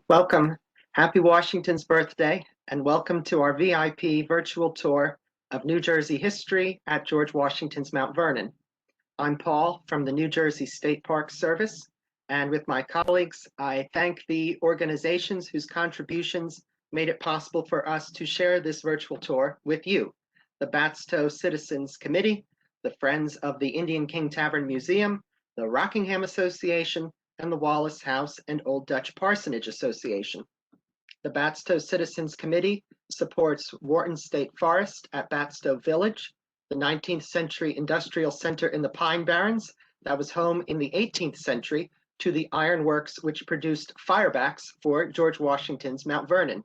Welcome. Happy Washington's birthday, and welcome to our VIP virtual tour of New Jersey history at George Washington's Mount Vernon. I'm Paul from the New Jersey State Park Service, and with my colleagues, I thank the organizations whose contributions made it possible for us to share this virtual tour with you: the Batsto Citizens Committee, the Friends of the Indian King Tavern Museum, the Rockingham Association, and the Wallace House and Old Dutch Parsonage Association. The Batsto Citizens Committee supports Wharton State Forest at Batsto Village, the 19th century industrial center in the Pine Barrens that was home in the 18th century to the ironworks which produced firebacks for George Washington's Mount Vernon.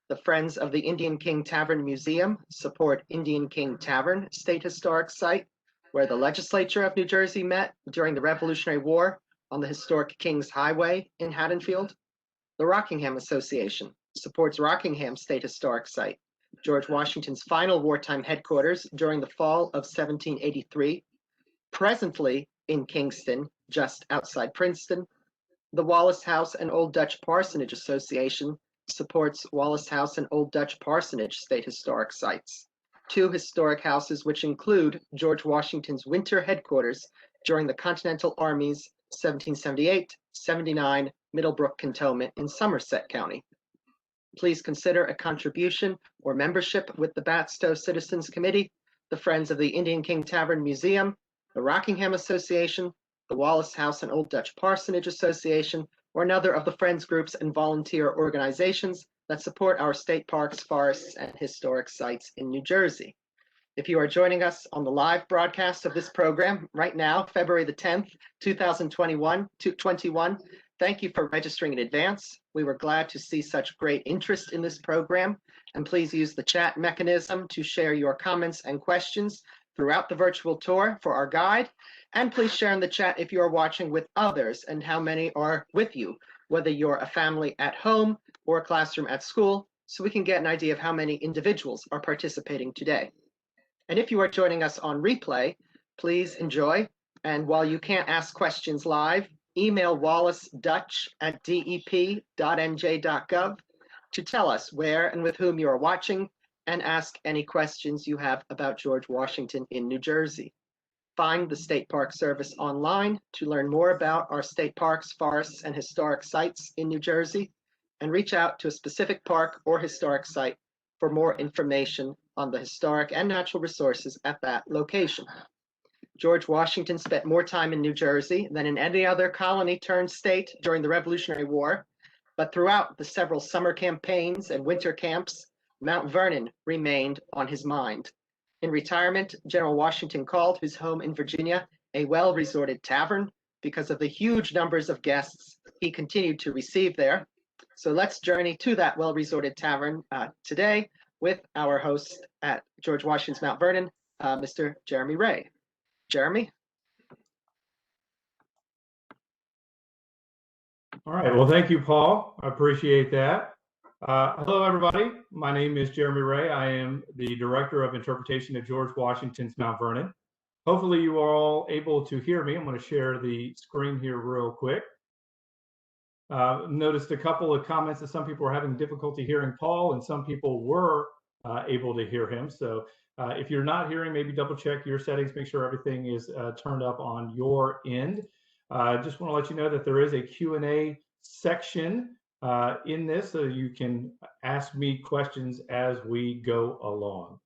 The Friends of the Indian King Tavern Museum support Indian King Tavern State Historic Site, where the legislature of New Jersey met during the Revolutionary War on the historic King's Highway in Haddonfield. The Rockingham Association supports Rockingham State Historic Site, George Washington's final wartime headquarters during the fall of 1783, presently in Kingston, just outside Princeton. The Wallace House and Old Dutch Parsonage Association supports Wallace House and Old Dutch Parsonage State Historic Sites, two historic houses which include George Washington's winter headquarters during the Continental Army's 1778-79 Middlebrook Cantonment in Somerset County. Please consider a contribution or membership with the Batsto Citizens Committee, the Friends of the Indian King Tavern Museum, the Rockingham Association, the Wallace House and Old Dutch Parsonage Association, or another of the friends groups and volunteer organizations that support our state parks, forests, and historic sites in New Jersey. If you are joining us on the live broadcast of this program right now, February the 10th, 2021, thank you for registering in advance. We were glad to see such great interest in this program, and please use the chat mechanism to share your comments and questions throughout the virtual tour for our guide. And please share in the chat if you are watching with others and how many are with you, whether you're a family at home or a classroom at school, so we can get an idea of how many individuals are participating today. And if you are joining us on replay, please enjoy. And while you can't ask questions live, email wallacedutch@dep.nj.gov to tell us where and with whom you are watching and ask any questions you have about George Washington in New Jersey. Find the State Park Service online to learn more about our state parks, forests, and historic sites in New Jersey, and reach out to a specific park or historic site for more information on the historic and natural resources at that location. George Washington spent more time in New Jersey than in any other colony turned state during the Revolutionary War, but throughout the several summer campaigns and winter camps, Mount Vernon remained on his mind. In retirement, General Washington called his home in Virginia a well-resorted tavern because of the huge numbers of guests he continued to receive there. So let's journey to that well-resorted tavern today with our host at George Washington's Mount Vernon, Mr. Jeremy Ray. Jeremy? All right, well, thank you, Paul. I appreciate that. Hello, everybody. My name is Jeremy Ray. I am the Director of Interpretation at George Washington's Mount Vernon. Hopefully you are all able to hear me. I'm going to share the screen here real quick. Noticed a couple of comments that some people were having difficulty hearing Paul and some people were able to hear him. So if you're not hearing, maybe double check your settings, make sure everything is turned up on your end. Just want to let you know that there is a Q&A section in this, so you can ask me questions as we go along.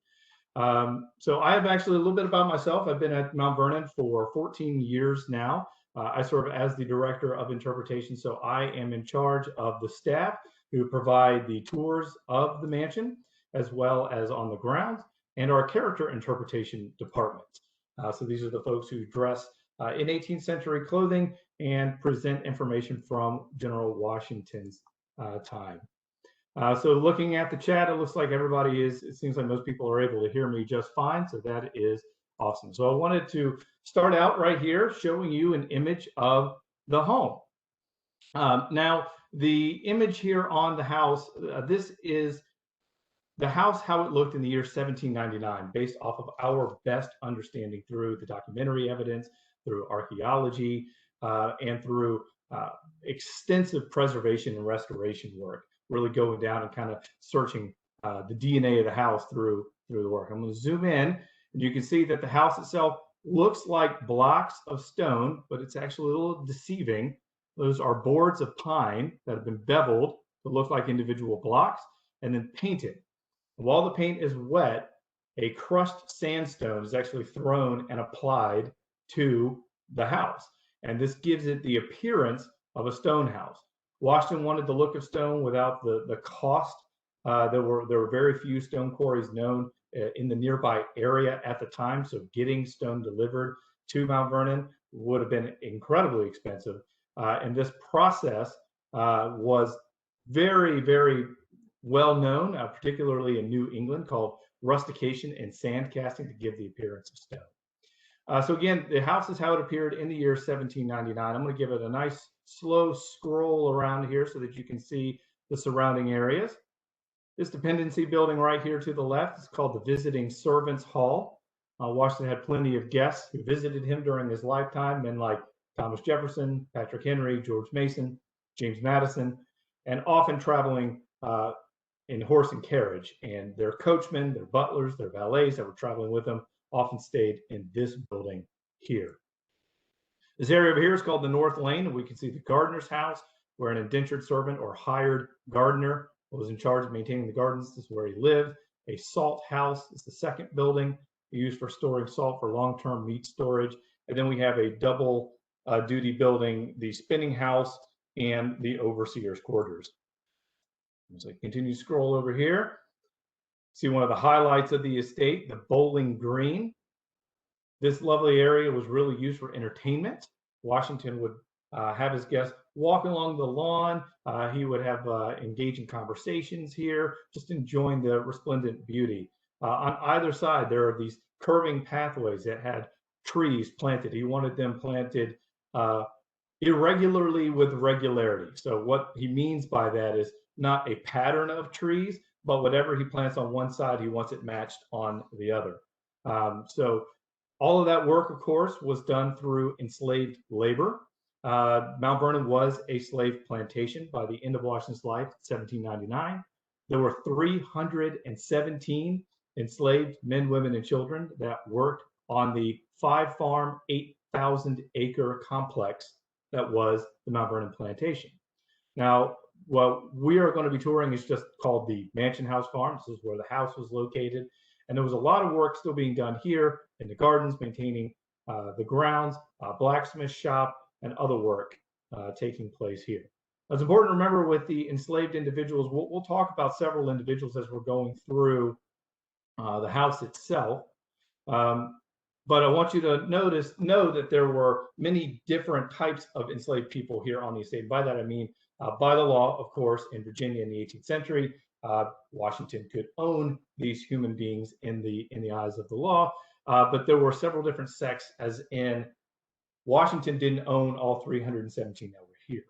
So I have actually a little bit about myself. I've been at Mount Vernon for 14 years now. I serve as the Director of Interpretation, so I am in charge of the staff who provide the tours of the mansion, as well as on the grounds, and our character interpretation department. So these are the folks who dress in 18th century clothing and present information from General Washington's time. So looking at the chat, it looks like everybody is, it seems like most people are able to hear me just fine, so that is awesome. So I wanted to start out right here showing you an image of the home. Now, the image here on the house, this is the house, how it looked in the year 1799, based off of our best understanding through the documentary evidence, through archaeology, and through extensive preservation and restoration work, really going down and kind of searching the DNA of the house through the work. I'm going to zoom in, and you can see that the house itself looks like blocks of stone, but it's actually a little deceiving. Those are boards of pine that have been beveled to look like individual blocks and then painted. While the paint is wet, a crushed sandstone is actually thrown and applied to the house. And this gives it the appearance of a stone house. Washington wanted the look of stone without the cost. There were very few stone quarries known in the nearby area at the time, so getting stone delivered to Mount Vernon would have been incredibly expensive. And this process was very, very well known, particularly in New England, called rustication and sand casting to give the appearance of stone. So again, the house is how it appeared in the year 1799. I'm going to give it a nice slow scroll around here so that you can see the surrounding areas. This dependency building right here to the left is called the Visiting Servants Hall. Washington had plenty of guests who visited him during his lifetime, men like Thomas Jefferson, Patrick Henry, George Mason, James Madison, and often traveling in horse and carriage. And their coachmen, their butlers, their valets that were traveling with them often stayed in this building here. This area over here is called the North Lane, and we can see the gardener's house, where an indentured servant or hired gardener was in charge of maintaining the gardens. This is where he lived. A salt house is the second building used for storing salt for long-term meat storage. And then we have a double duty building, the spinning house and the overseer's quarters. So continue to scroll over here. See one of the highlights of the estate, the bowling green. This lovely area was really used for entertainment. Washington would have his guests walk along the lawn. He would have engaging conversations here, just enjoying the resplendent beauty. On either side, there are these curving pathways that had trees planted. He wanted them planted irregularly with regularity. So what he means by that is not a pattern of trees, but whatever he plants on one side, he wants it matched on the other. So all of that work, of course, was done through enslaved labor. Mount Vernon was a slave plantation by the end of Washington's life, 1799. There were 317 enslaved men, women, and children that worked on the 5-farm, 8,000-acre complex that was the Mount Vernon plantation. Now, what we are going to be touring is just called the Mansion House Farm. This is where the house was located. And there was a lot of work still being done here in the gardens, maintaining the grounds, blacksmith shop, and other work taking place here. It's important to remember with the enslaved individuals, we'll talk about several individuals as we're going through the house itself. But I want you to know that there were many different types of enslaved people here on the estate. By that I mean, by the law, of course, in Virginia in the 18th century, Washington could own these human beings in the eyes of the law. But there were several different sects, as in Washington didn't own all 317 that were here.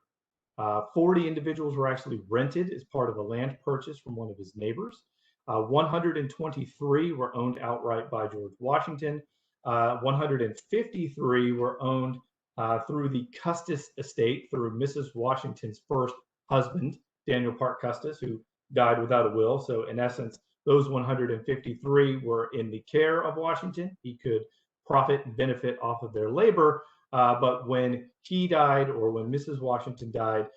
40 individuals were actually rented as part of a land purchase from one of his neighbors. 123 were owned outright by George Washington. 153 were owned through the Custis estate, through Mrs. Washington's first husband, Daniel Parke Custis, who died without a will. So in essence, those 153 were in the care of Washington. He could profit and benefit off of their labor. But when he died, or when Mrs. Washington died,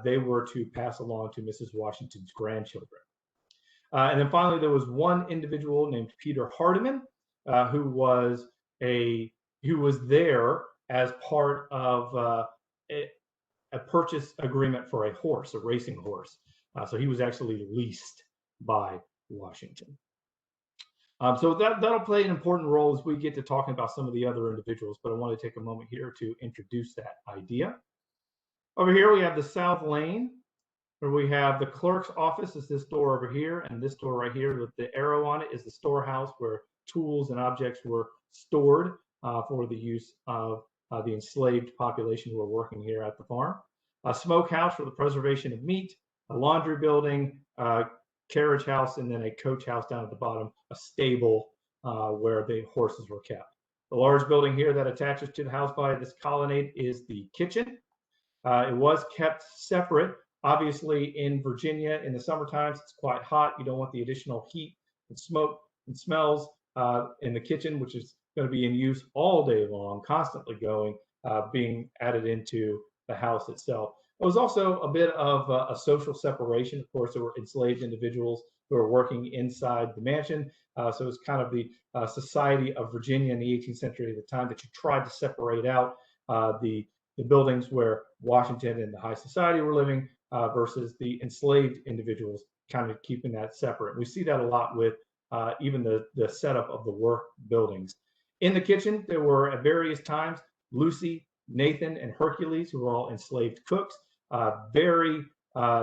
they were to pass along to Mrs. Washington's grandchildren. And then finally, there was one individual named Peter Hardiman, who was there as part of a purchase agreement for a horse, a racing horse. So he was actually leased by Washington. So that'll play an important role as we get to talking about some of the other individuals, but I want to take a moment here to introduce that idea. Over here, we have the South Lane, where we have the clerk's office is this door over here, and this door right here with the arrow on it is the storehouse where tools and objects were stored for the use of the enslaved population who were working here at the farm. A smokehouse for the preservation of meat, a laundry building, carriage house, and then a coach house down at the bottom, a stable where the horses were kept. The large building here that attaches to the house by this colonnade is the kitchen. It was kept separate. Obviously, in Virginia, in the summer times, it's quite hot. You don't want the additional heat and smoke and smells in the kitchen, which is going to be in use all day long, constantly going, being added into the house itself. It was also a bit of a social separation. Of course, there were enslaved individuals who were working inside the mansion. So it was kind of the society of Virginia in the 18th century at the time that you tried to separate out the buildings where Washington and the high society were living versus the enslaved individuals, kind of keeping that separate. We see that a lot with even the setup of the work buildings. In the kitchen, there were at various times Lucy, Nathan, and Hercules, who were all enslaved cooks, very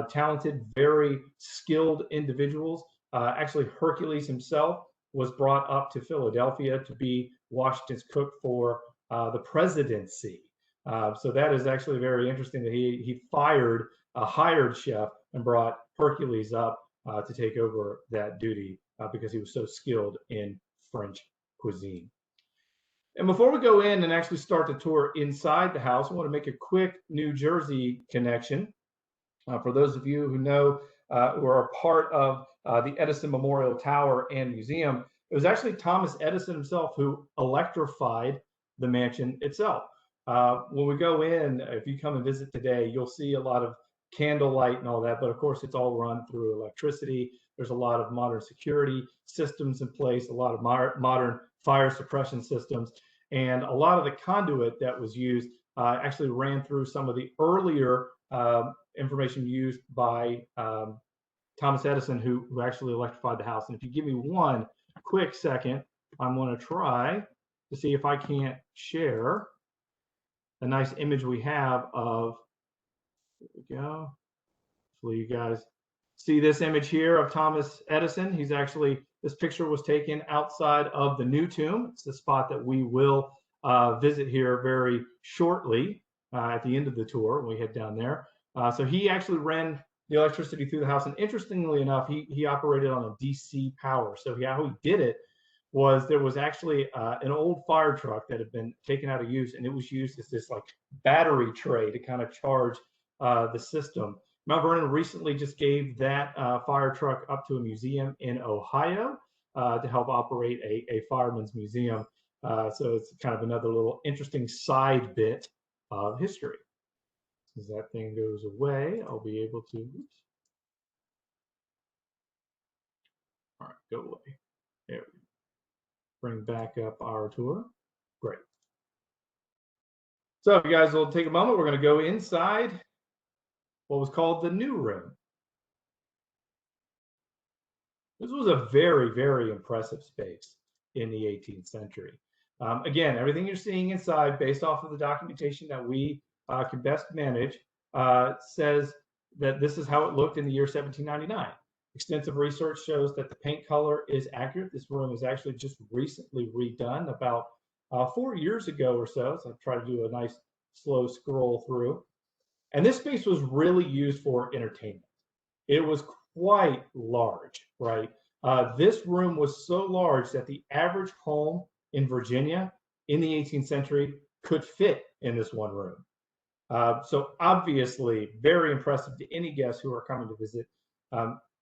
talented, very skilled individuals. Actually, Hercules himself was brought up to Philadelphia to be Washington's cook for the presidency. So that is actually very interesting that he fired a hired chef and brought Hercules up to take over that duty because he was so skilled in French cuisine. And before we go in and actually start the tour inside the house, I want to make a quick New Jersey connection. For those of you who know, who are a part of the Edison Memorial Tower and Museum, it was actually Thomas Edison himself who electrified the mansion itself. When we go in, if you come and visit today, you'll see a lot of candlelight and all that, but of course it's all run through electricity. There's a lot of modern security systems in place, a lot of modern fire suppression systems, and a lot of the conduit that was used actually ran through some of the earlier information used by Thomas Edison, who actually electrified the house. And if you give me one quick second, I'm going to try to see if I can't share a nice image we have of, there we go. Hopefully you guys see this image here of Thomas Edison. He's actually, this picture was taken outside of the new tomb. It's the spot that we will visit here very shortly at the end of the tour when we head down there. So he actually ran the electricity through the house. And interestingly enough, he operated on a DC power. So how he did it was there was actually an old fire truck that had been taken out of use, and it was used as this like battery tray to kind of charge the system. Mount Vernon recently just gave that fire truck up to a museum in Ohio to help operate a fireman's museum. So it's kind of another little interesting side bit of history. As that thing goes away, I'll be able to, oops. All right, go away. There we go. Bring back up our tour. Great. So you guys will take a moment. We're going to go inside what was called the New Room. This was a very, very impressive space in the 18th century. Again, everything you're seeing inside, based off of the documentation that we can best manage, says that this is how it looked in the year 1799. Extensive research shows that the paint color is accurate. This room is actually just recently redone about 4 years ago or so. So I've tried to do a nice slow scroll through. And this space was really used for entertainment. It was quite large, right? This room was so large that the average home in Virginia in the 18th century could fit in this one room. So obviously very impressive to any guests who are coming to visit,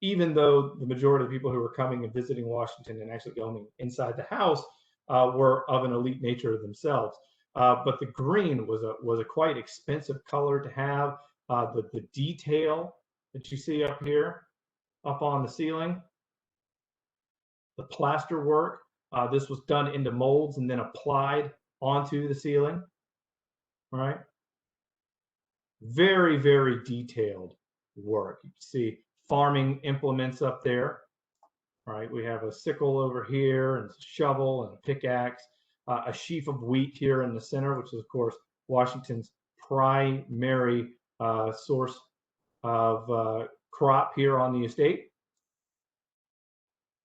even though the majority of the people who were coming and visiting Washington and actually going inside the house were of an elite nature themselves. But the green was a quite expensive color to have. The detail that you see up here, up on the ceiling, the plaster work, this was done into molds and then applied onto the ceiling. All right. Very, very detailed work. You can see farming implements up there. All right, we have a sickle over here and a shovel and a pickaxe, a sheaf of wheat here in the center, which is of course Washington's primary source of crop here on the estate.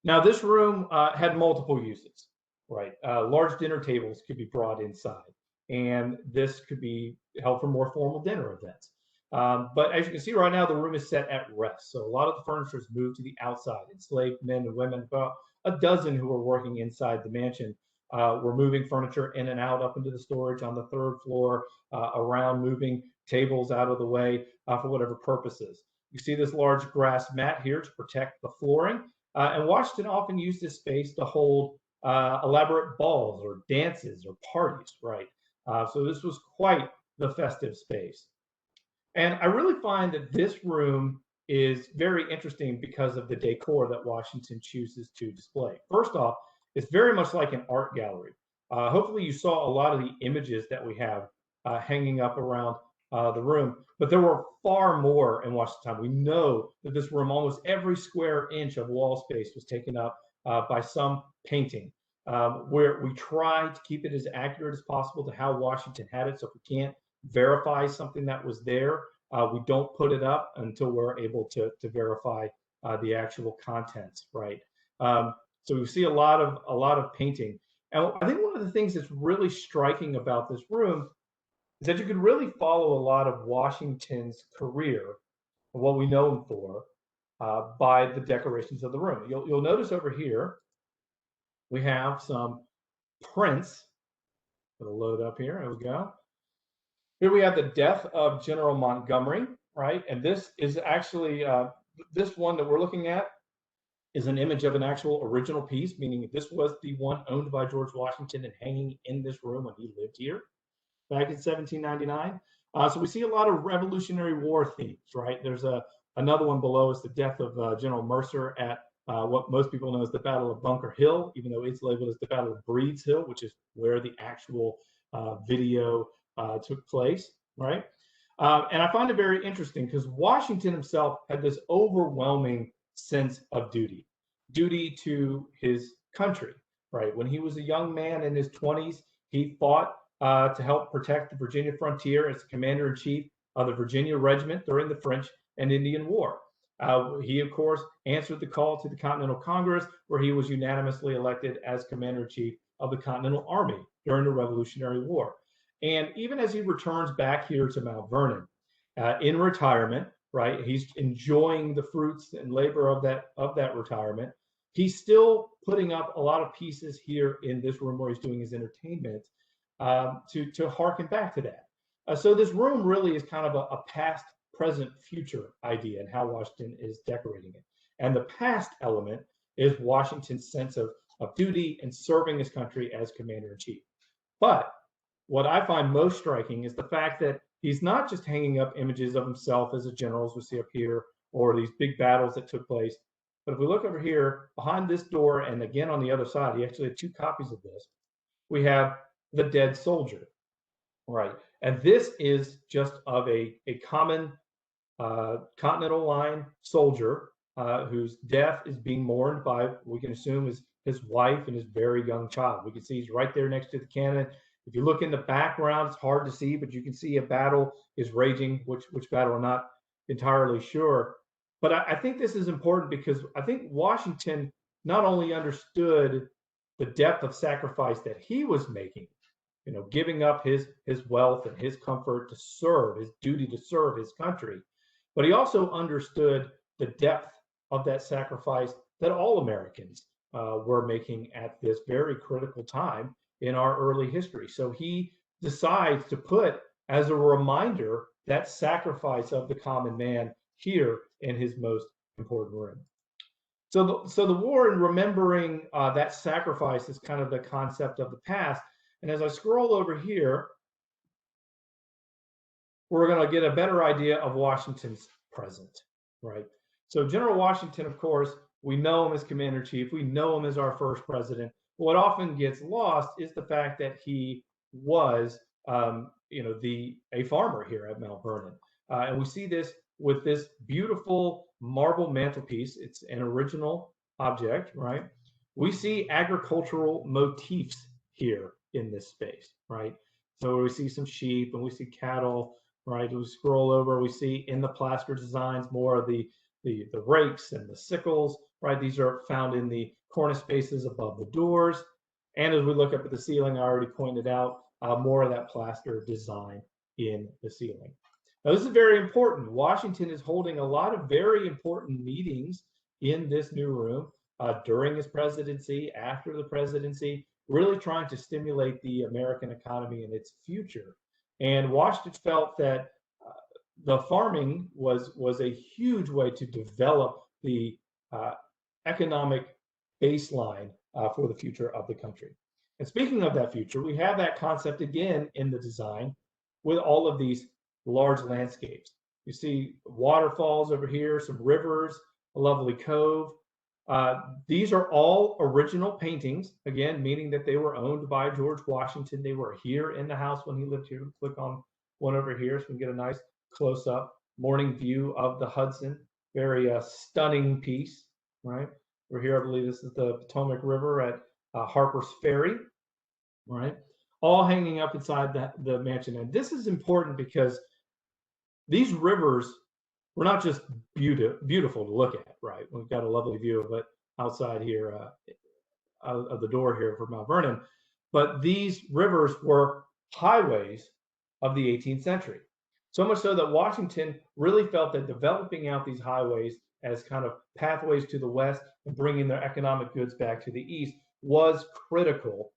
Now this room had multiple uses, right? Large dinner tables could be brought inside, and this could be held for more formal dinner events. But as you can see right now, the room is set at rest. So a lot of the furniture is moved to the outside. Enslaved men and women, about a dozen who were working inside the mansion, were moving furniture in and out up into the storage on the third floor, around moving tables out of the way for whatever purposes. You see this large grass mat here to protect the flooring. And Washington often used this space to hold elaborate balls or dances or parties, right? So this was quite the festive space. And I really find that this room is very interesting because of the decor that Washington chooses to display. First off, it's very much like an art gallery. Hopefully you saw a lot of the images that we have hanging up around the room, but there were far more in Washington time. We know that this room, almost every square inch of wall space was taken up by some painting, where we try to keep it as accurate as possible to how Washington had it. So if we can't verify something that was there, we don't put it up until we're able to verify the actual contents, right? So we see a lot of painting. And I think one of the things that's really striking about this room is that you can really follow a lot of Washington's career, what we know him for, by the decorations of the room. You'll notice over here, we have some prints. It'll load up here. There we go. Here we have the death of General Montgomery, right? And this is actually, this one that we're looking at is an image of an actual original piece, meaning this was the one owned by George Washington and hanging in this room when he lived here back in 1799. So we see a lot of Revolutionary War themes, right? There's another one below is the death of General Mercer at what most people know as the Battle of Bunker Hill, even though it's labeled as the Battle of Breed's Hill, which is where the actual video took place, right? And I find it very interesting because Washington himself had this overwhelming sense of duty to his country, right? When he was a young man in his 20s, he fought to help protect the Virginia frontier as commander-in-chief of the Virginia Regiment during the French and Indian War. He, of course, answered the call to the Continental Congress, where he was unanimously elected as commander-in-chief of the Continental Army during the Revolutionary War. And even as he returns back here to Mount Vernon in retirement, right, he's enjoying the fruits and labor of that retirement. He's still putting up a lot of pieces here in this room where he's doing his entertainment to harken back to that. So this room really is kind of a past, present, future idea and how Washington is decorating it. And the past element is Washington's sense of duty and serving his country as commander-in-chief. But what I find most striking is the fact that he's not just hanging up images of himself as a general, as we see up here, or these big battles that took place. But if we look over here, behind this door, and again on the other side, he actually had two copies of this, we have the dead soldier, right? And this is just of a common Continental Line soldier whose death is being mourned by, we can assume, his wife and his very young child. We can see he's right there next to the cannon. If you look in the background, it's hard to see, but you can see a battle is raging, which battle I'm not entirely sure. But I think this is important because I think Washington not only understood the depth of sacrifice that he was making, you know, giving up his wealth and his comfort to serve, his duty to serve his country, but he also understood the depth of that sacrifice that all Americans were making at this very critical time in our early history. So he decides to put as a reminder that sacrifice of the common man here in his most important room. So the war and remembering that sacrifice is kind of the concept of the past. And as I scroll over here, we're going to get a better idea of Washington's present, right? So General Washington, of course, we know him as commander-in-chief. We know him as our first president. What often gets lost is the fact that he was, a farmer here at Mount Vernon. And we see this with this beautiful marble mantelpiece. It's an original object, right? We see agricultural motifs here in this space, right? So we see some sheep and we see cattle, right? We scroll over, we see in the plaster designs more of the rakes and the sickles, right? These are found in the corner spaces above the doors. And as we look up at the ceiling, I already pointed out more of that plaster design in the ceiling. Now, this is very important. Washington is holding a lot of very important meetings in this new room during his presidency, after the presidency, really trying to stimulate the American economy and its future. And Washington felt that the farming was a huge way to develop the economic baseline for the future of the country. And speaking of that future, we have that concept again in the design with all of these large landscapes. You see waterfalls over here, some rivers, a lovely cove. These are all original paintings, again, meaning that they were owned by George Washington. They were here in the house when he lived here. Click on one over here so we can get a nice close-up morning view of the Hudson. Very stunning piece, right? We're here, I believe this is the Potomac River at Harper's Ferry, right? All hanging up inside the mansion. And this is important because these rivers were not just beautiful to look at, right? We've got a lovely view of it outside here, out of the door here for Mount Vernon. But these rivers were highways of the 18th century. So much so that Washington really felt that developing out these highways as kind of pathways to the west and bringing their economic goods back to the east was critical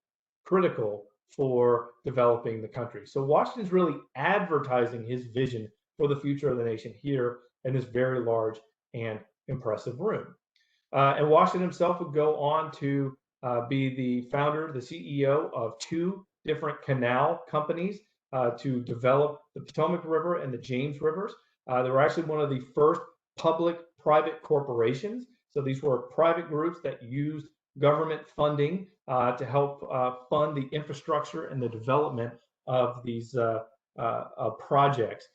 for developing the country. So Washington's really advertising his vision for the future of the nation here in this very large and impressive room. And Washington himself would go on to be the founder, the CEO of two different canal companies to develop the Potomac River and the James Rivers. They were actually one of the first public-private corporations. So these were private groups that used government funding to help fund the infrastructure and the development of these projects.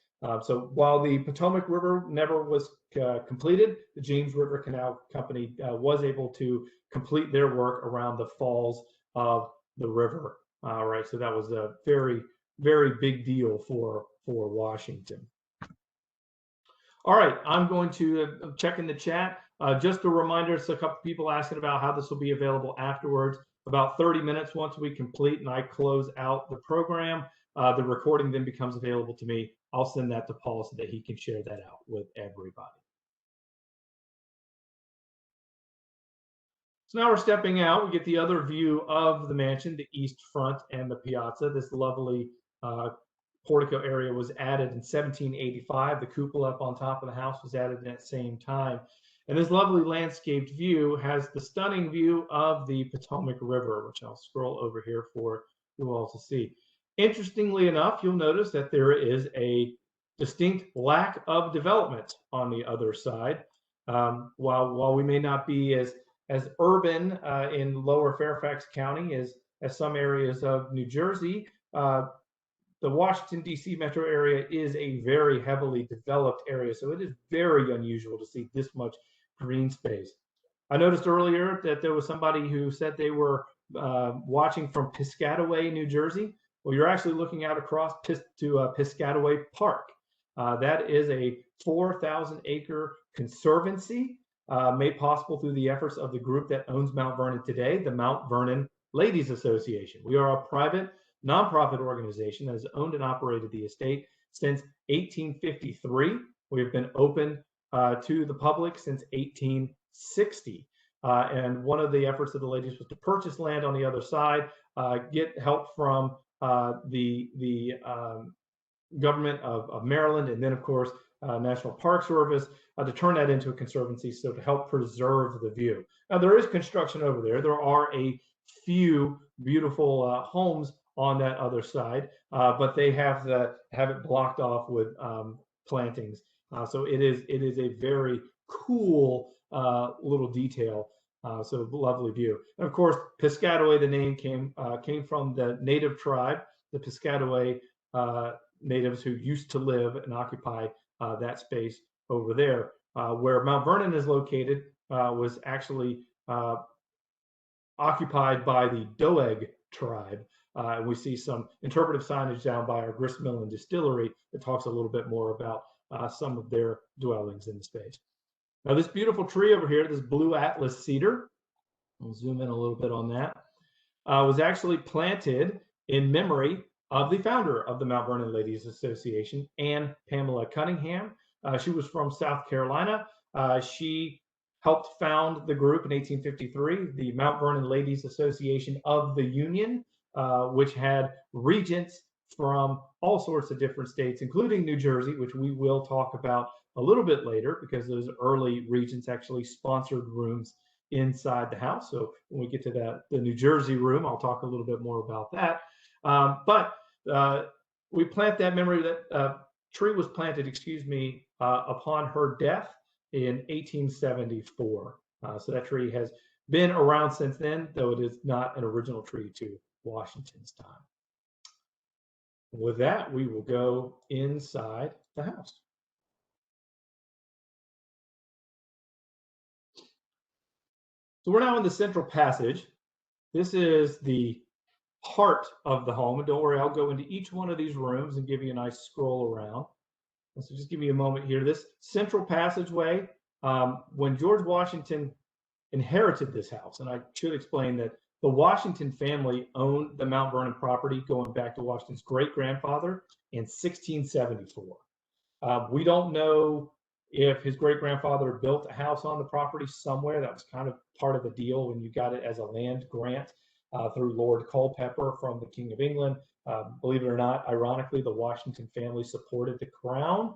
So while the Potomac River never was completed, the James River Canal Company was able to complete their work around the falls of the river. Right, so that was a very, very big deal for Washington. All right, I'm going to check in the chat. Just a reminder, so a couple people asking about how this will be available afterwards. About 30 minutes once we complete and I close out the program, the recording then becomes available to me. I'll send that to Paul so that he can share that out with everybody. So now we're stepping out. We get the other view of the mansion, the east front and the piazza. This lovely portico area was added in 1785. The cupola up on top of the house was added at that same time. And this lovely landscaped view has the stunning view of the Potomac River, which I'll scroll over here for you all to see. Interestingly enough, you'll notice that there is a distinct lack of development on the other side. While we may not be as urban in lower Fairfax County as some areas of New Jersey, the Washington, D.C. metro area is a very heavily developed area. So it is very unusual to see this much green space. I noticed earlier that there was somebody who said they were watching from Piscataway, New Jersey. Well, you're actually looking out across to Piscataway Park. That is a 4,000-acre conservancy made possible through the efforts of the group that owns Mount Vernon today, the Mount Vernon Ladies Association. We are a private, nonprofit organization that has owned and operated the estate since 1853. We have been open to the public since 1860. And one of the efforts of the ladies was to purchase land on the other side, get help from the government of Maryland, and then, of course, National Park Service to turn that into a conservancy, so to help preserve the view. Now, there is construction over there. There are a few beautiful homes on that other side, but they have it blocked off with plantings. So it is a very cool little detail. So lovely view. And of course, Piscataway, the name came from the native tribe, the Piscataway natives who used to live and occupy that space over there. Where Mount Vernon is located was actually occupied by the Doeg tribe. And we see some interpretive signage down by our gristmill and distillery that talks a little bit more about some of their dwellings in the space. Now, this beautiful tree over here, this blue Atlas cedar, I'll zoom in a little bit on that, was actually planted in memory of the founder of the Mount Vernon Ladies Association, Anne Pamela Cunningham. She was from South Carolina. She helped found the group in 1853, the Mount Vernon Ladies Association of the Union, which had regents from all sorts of different states, including New Jersey, which we will talk about a little bit later because those early regents actually sponsored rooms inside the house. So when we get to the New Jersey room, I'll talk a little bit more about that. But we plant that memory that tree was planted, upon her death in 1874. So that tree has been around since then, though it is not an original tree to Washington's time. With that, we will go inside the house. So we're now in the central passage. This is the heart of the home. And don't worry, I'll go into each one of these rooms and give you a nice scroll around. So just give me a moment here. This central passageway, when George Washington inherited this house, and I should explain that the Washington family owned the Mount Vernon property going back to Washington's great-grandfather in 1674. We don't know if his great-grandfather built a house on the property somewhere. That was kind of part of the deal when you got it as a land grant through Lord Culpeper from the King of England. Believe it or not, ironically, the Washington family supported the crown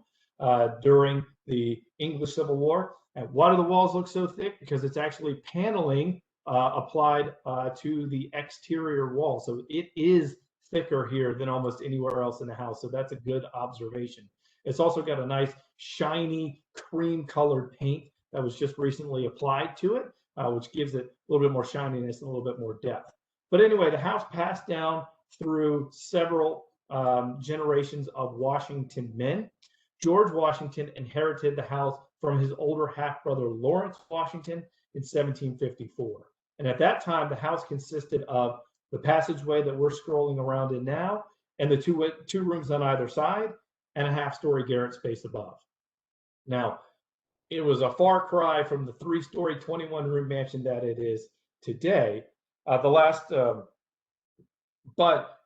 during the English Civil War. And why do the walls look so thick? Because it's actually paneling applied to the exterior wall. So it is thicker here than almost anywhere else in the house. So that's a good observation. It's also got a nice shiny cream colored paint that was just recently applied to it, which gives it a little bit more shininess and a little bit more depth. But anyway, the house passed down through several generations of Washington men. George Washington inherited the house from his older half-brother Lawrence Washington in 1754. And at that time, the house consisted of the passageway that we're scrolling around in now, and the two rooms on either side, and a half-story garret space above. Now, it was a far cry from the 3-story, 21-room mansion that it is today. But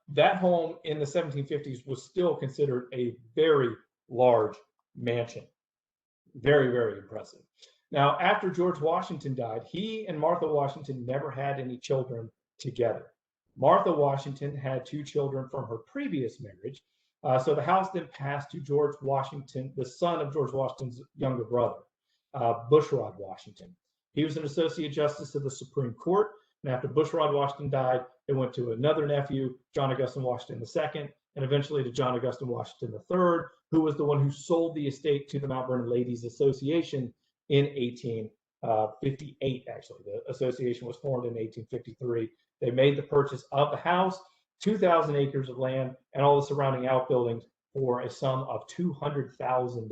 that home in the 1750s was still considered a very large mansion. Very, very impressive. Now, after George Washington died, he and Martha Washington never had any children together. Martha Washington had 2 children from her previous marriage. So the house then passed to George Washington, the son of George Washington's younger brother, Bushrod Washington. He was an associate justice of the Supreme Court. And after Bushrod Washington died, it went to another nephew, John Augustine Washington II, and eventually to John Augustine Washington III, who was the one who sold the estate to the Mount Vernon Ladies Association in 1858, actually. The association was formed in 1853. They made the purchase of the house, 2,000 acres of land, and all the surrounding outbuildings for a sum of $200,000.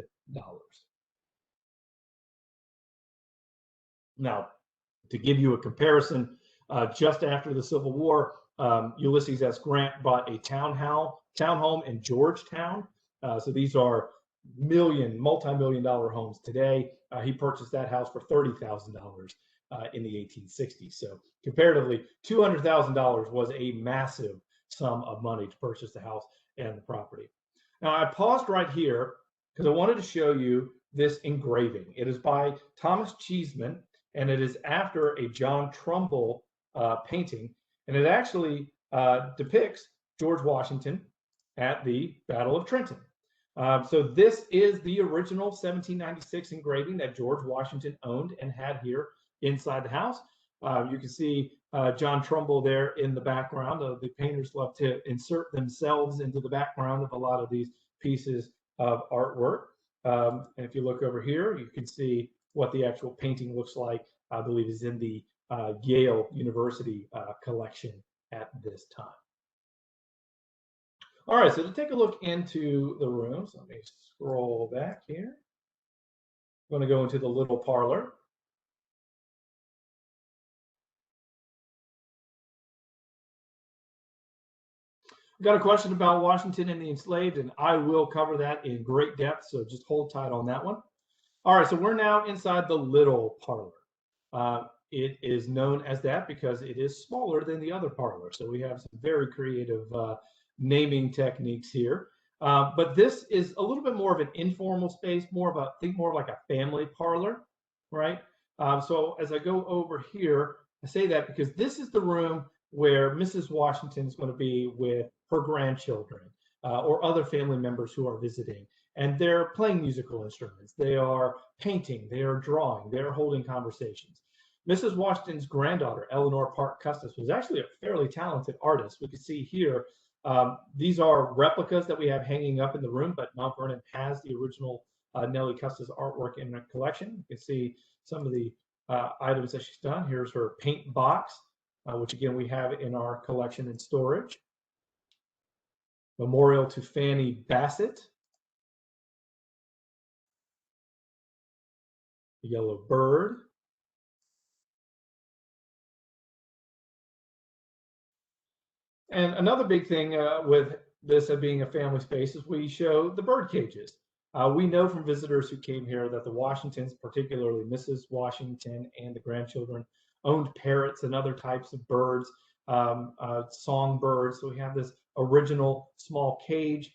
Now, to give you a comparison, just after the Civil War, Ulysses S. Grant bought a townhome in Georgetown. So these are multi-million-dollar homes today. He purchased that house for $30,000 in the 1860s. So comparatively, $200,000 was a massive sum of money to purchase the house and the property. Now, I paused right here because I wanted to show you this engraving. It is by Thomas Cheeseman, and it is after a John Trumbull painting, and it actually depicts George Washington at the Battle of Trenton. So this is the original 1796 engraving that George Washington owned and had here inside the house. You can see John Trumbull there in the background. The painters love to insert themselves into the background of a lot of these pieces of artwork. And if you look over here, you can see what the actual painting looks like. I believe is in the Yale University collection at this time. All right, so to take a look into the rooms, let me scroll back here. I'm going to go into the little parlor. I've got a question about Washington and the enslaved, and I will cover that in great depth, so just hold tight on that one. All right, so we're now inside the little parlor. It is known as that because it is smaller than the other parlor. So we have some very creative naming techniques here. But this is a little bit more of an informal space, more like a family parlor, right? So as I go over here, I say that because this is the room where Mrs. Washington is going to be with her grandchildren. or other family members who are visiting. And they're playing musical instruments. They are painting. They are drawing. They are holding conversations. Mrs. Washington's granddaughter, Eleanor Park Custis, was actually a fairly talented artist. We can see here, these are replicas that we have hanging up in the room, but Mount Vernon has the original Nellie Custis artwork in the collection. You can see some of the items that she's done. Here's her paint box, which again we have in our collection and storage. Memorial to Fanny Bassett. The yellow bird. And another big thing with this being a family space is we show the bird cages. We know from visitors who came here that the Washingtons, particularly Mrs. Washington and the grandchildren, owned parrots and other types of birds, songbirds. So we have this original small cage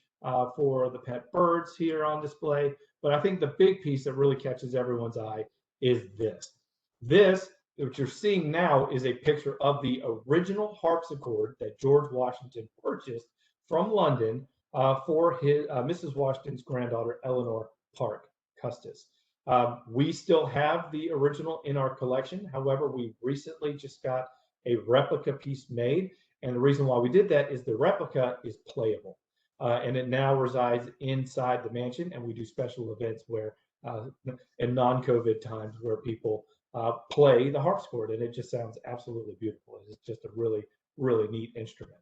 for the pet birds here on display. But I think the big piece that really catches everyone's eye is this. This, what you're seeing now, is a picture of the original harpsichord that George Washington purchased from London for his Mrs. Washington's granddaughter, Eleanor Park Custis. We still have the original in our collection. However, we recently just got a replica piece made. And the reason why we did that is the replica is playable. And it now resides inside the mansion. And we do special events where, in non-COVID times, where people play the harpsichord. And it just sounds absolutely beautiful. It's just a really, really neat instrument.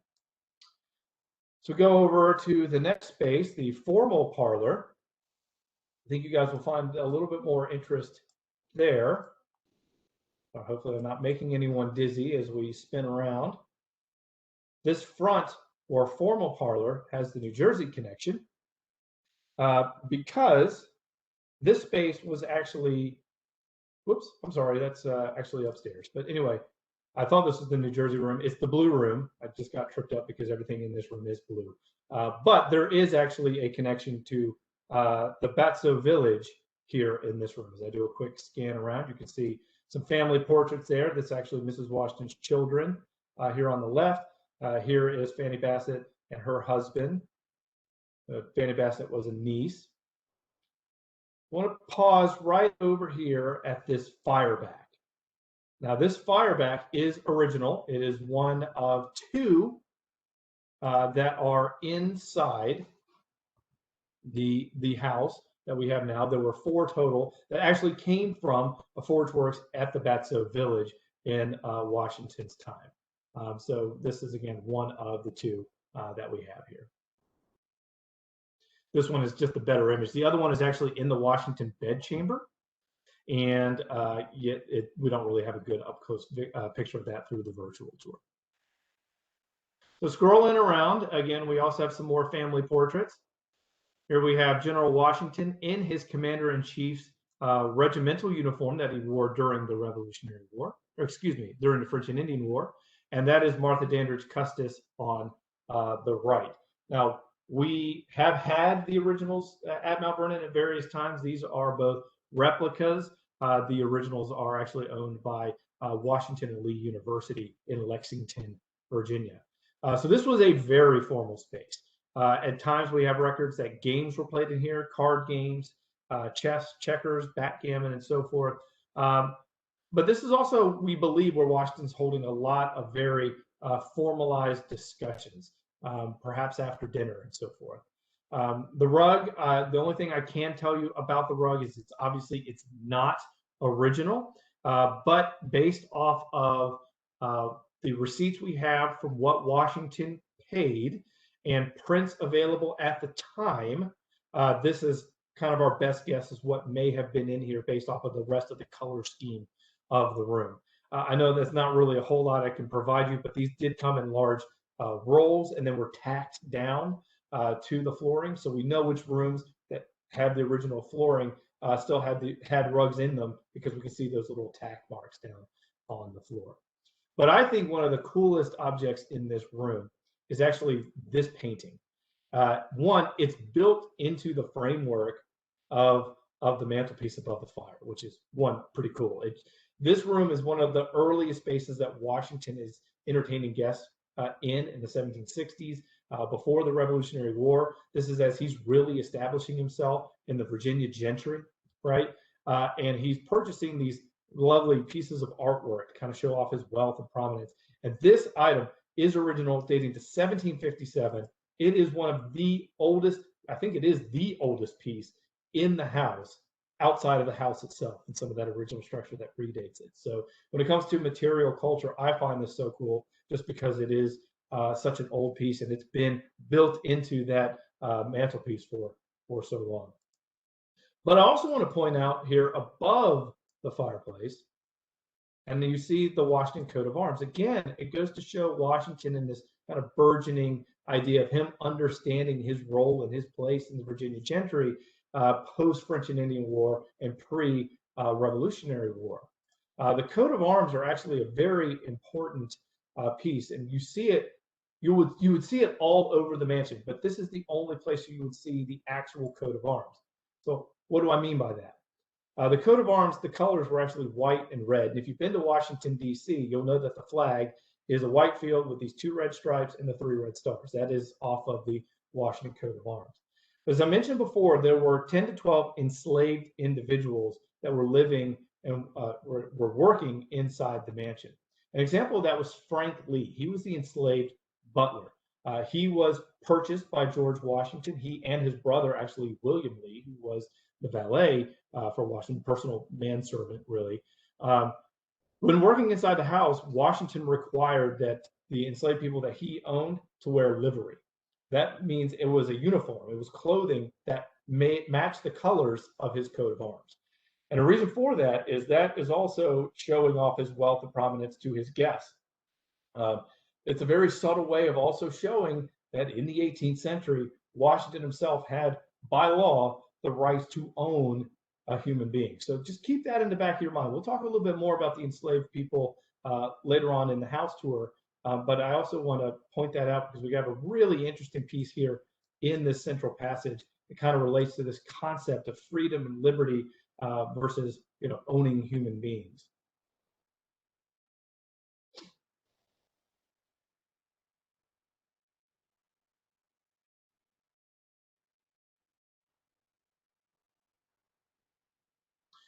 So go over to the next space, the formal parlor. I think you guys will find a little bit more interest there. Hopefully I'm not making anyone dizzy as we spin around. This front or formal parlor has the New Jersey connection because this space was actually, whoops, I'm sorry, that's actually upstairs. But anyway, I thought this was the New Jersey room. It's the blue room. I just got tripped up because everything in this room is blue. But there is actually a connection to the Batso village here in this room. As I do a quick scan around, you can see some family portraits there. That's actually Mrs. Washington's children here on the left. Here is Fanny Bassett and her husband. Fanny Bassett was a niece. I want to pause right over here at this fireback. Now, this fireback is original. It is one of two that are inside the house that we have now. There were four total that actually came from a forge works at the Batso village in Washington's time. So this is, again, one of the two that we have here. This one is just a better image. The other one is actually in the Washington bedchamber. And yet we don't really have a good up-close picture of that through the virtual tour. So scrolling around, again, we also have some more family portraits. Here we have General Washington in his Commander-in-Chief's regimental uniform that he wore during the Revolutionary War, or excuse me, during the French and Indian War. And that is Martha Dandridge Custis on the right. Now, we have had the originals at Mount Vernon at various times. These are both replicas. The originals are actually owned by Washington and Lee University in Lexington, Virginia. So this was a very formal space. At times we have records that games were played in here, card games, chess, checkers, backgammon, and so forth. But this is also, we believe, where Washington's holding a lot of very formalized discussions, perhaps after dinner and so forth. The rug, the only thing I can tell you about the rug is it's not original, but based off of the receipts we have from what Washington paid and prints available at the time, this is kind of our best guess is what may have been in here based off of the rest of the color scheme of the room. I know that's not really a whole lot I can provide you, but these did come in large rolls and then were tacked down to the flooring. So we know which rooms that had the original flooring still had rugs in them because we can see those little tack marks down on the floor. But I think one of the coolest objects in this room is actually this painting. One, it's built into the framework of the mantelpiece above the fire, which is one pretty cool. This room is one of the earliest spaces that Washington is entertaining guests in the 1760s. before the Revolutionary War. This is as he's really establishing himself in the Virginia gentry, right? And he's purchasing these lovely pieces of artwork to kind of show off his wealth and prominence. And this item is original, dating to 1757. It is one of the oldest, I think it is the oldest piece in the house, outside of the house itself, and some of that original structure that predates it. So when it comes to material culture, I find this so cool just because it is such an old piece, and it's been built into that mantelpiece for so long. But I also want to point out here above the fireplace, and then you see the Washington coat of arms. Again, it goes to show Washington in this kind of burgeoning idea of him understanding his role and his place in the Virginia gentry post-French and Indian War and pre-Revolutionary War. The coat of arms are actually a very important piece, and you see it. You would see it all over the mansion, but this is the only place you would see the actual coat of arms. So what do I mean by that? The coat of arms, the colors were actually white and red. And if you've been to Washington, D.C., you'll know that the flag is a white field with these 2 red stripes and the 3 red stars. That is off of the Washington coat of arms. As I mentioned before, there were 10 to 12 enslaved individuals that were living and were working inside the mansion. An example of that was Frank Lee. He was the enslaved butler. He was purchased by George Washington. He and his brother, actually William Lee, who was the valet for Washington, personal manservant, really. When working inside the house, Washington required that the enslaved people that he owned to wear livery. That means it was a uniform. It was clothing that matched the colors of his coat of arms. And a reason for that is also showing off his wealth and prominence to his guests. It's a very subtle way of also showing that in the 18th century, Washington himself had, by law, the right to own a human being. So just keep that in the back of your mind. We'll talk a little bit more about the enslaved people later on in the house tour, but I also want to point that out because we have a really interesting piece here in this central passage. It kind of relates to this concept of freedom and liberty versus owning human beings.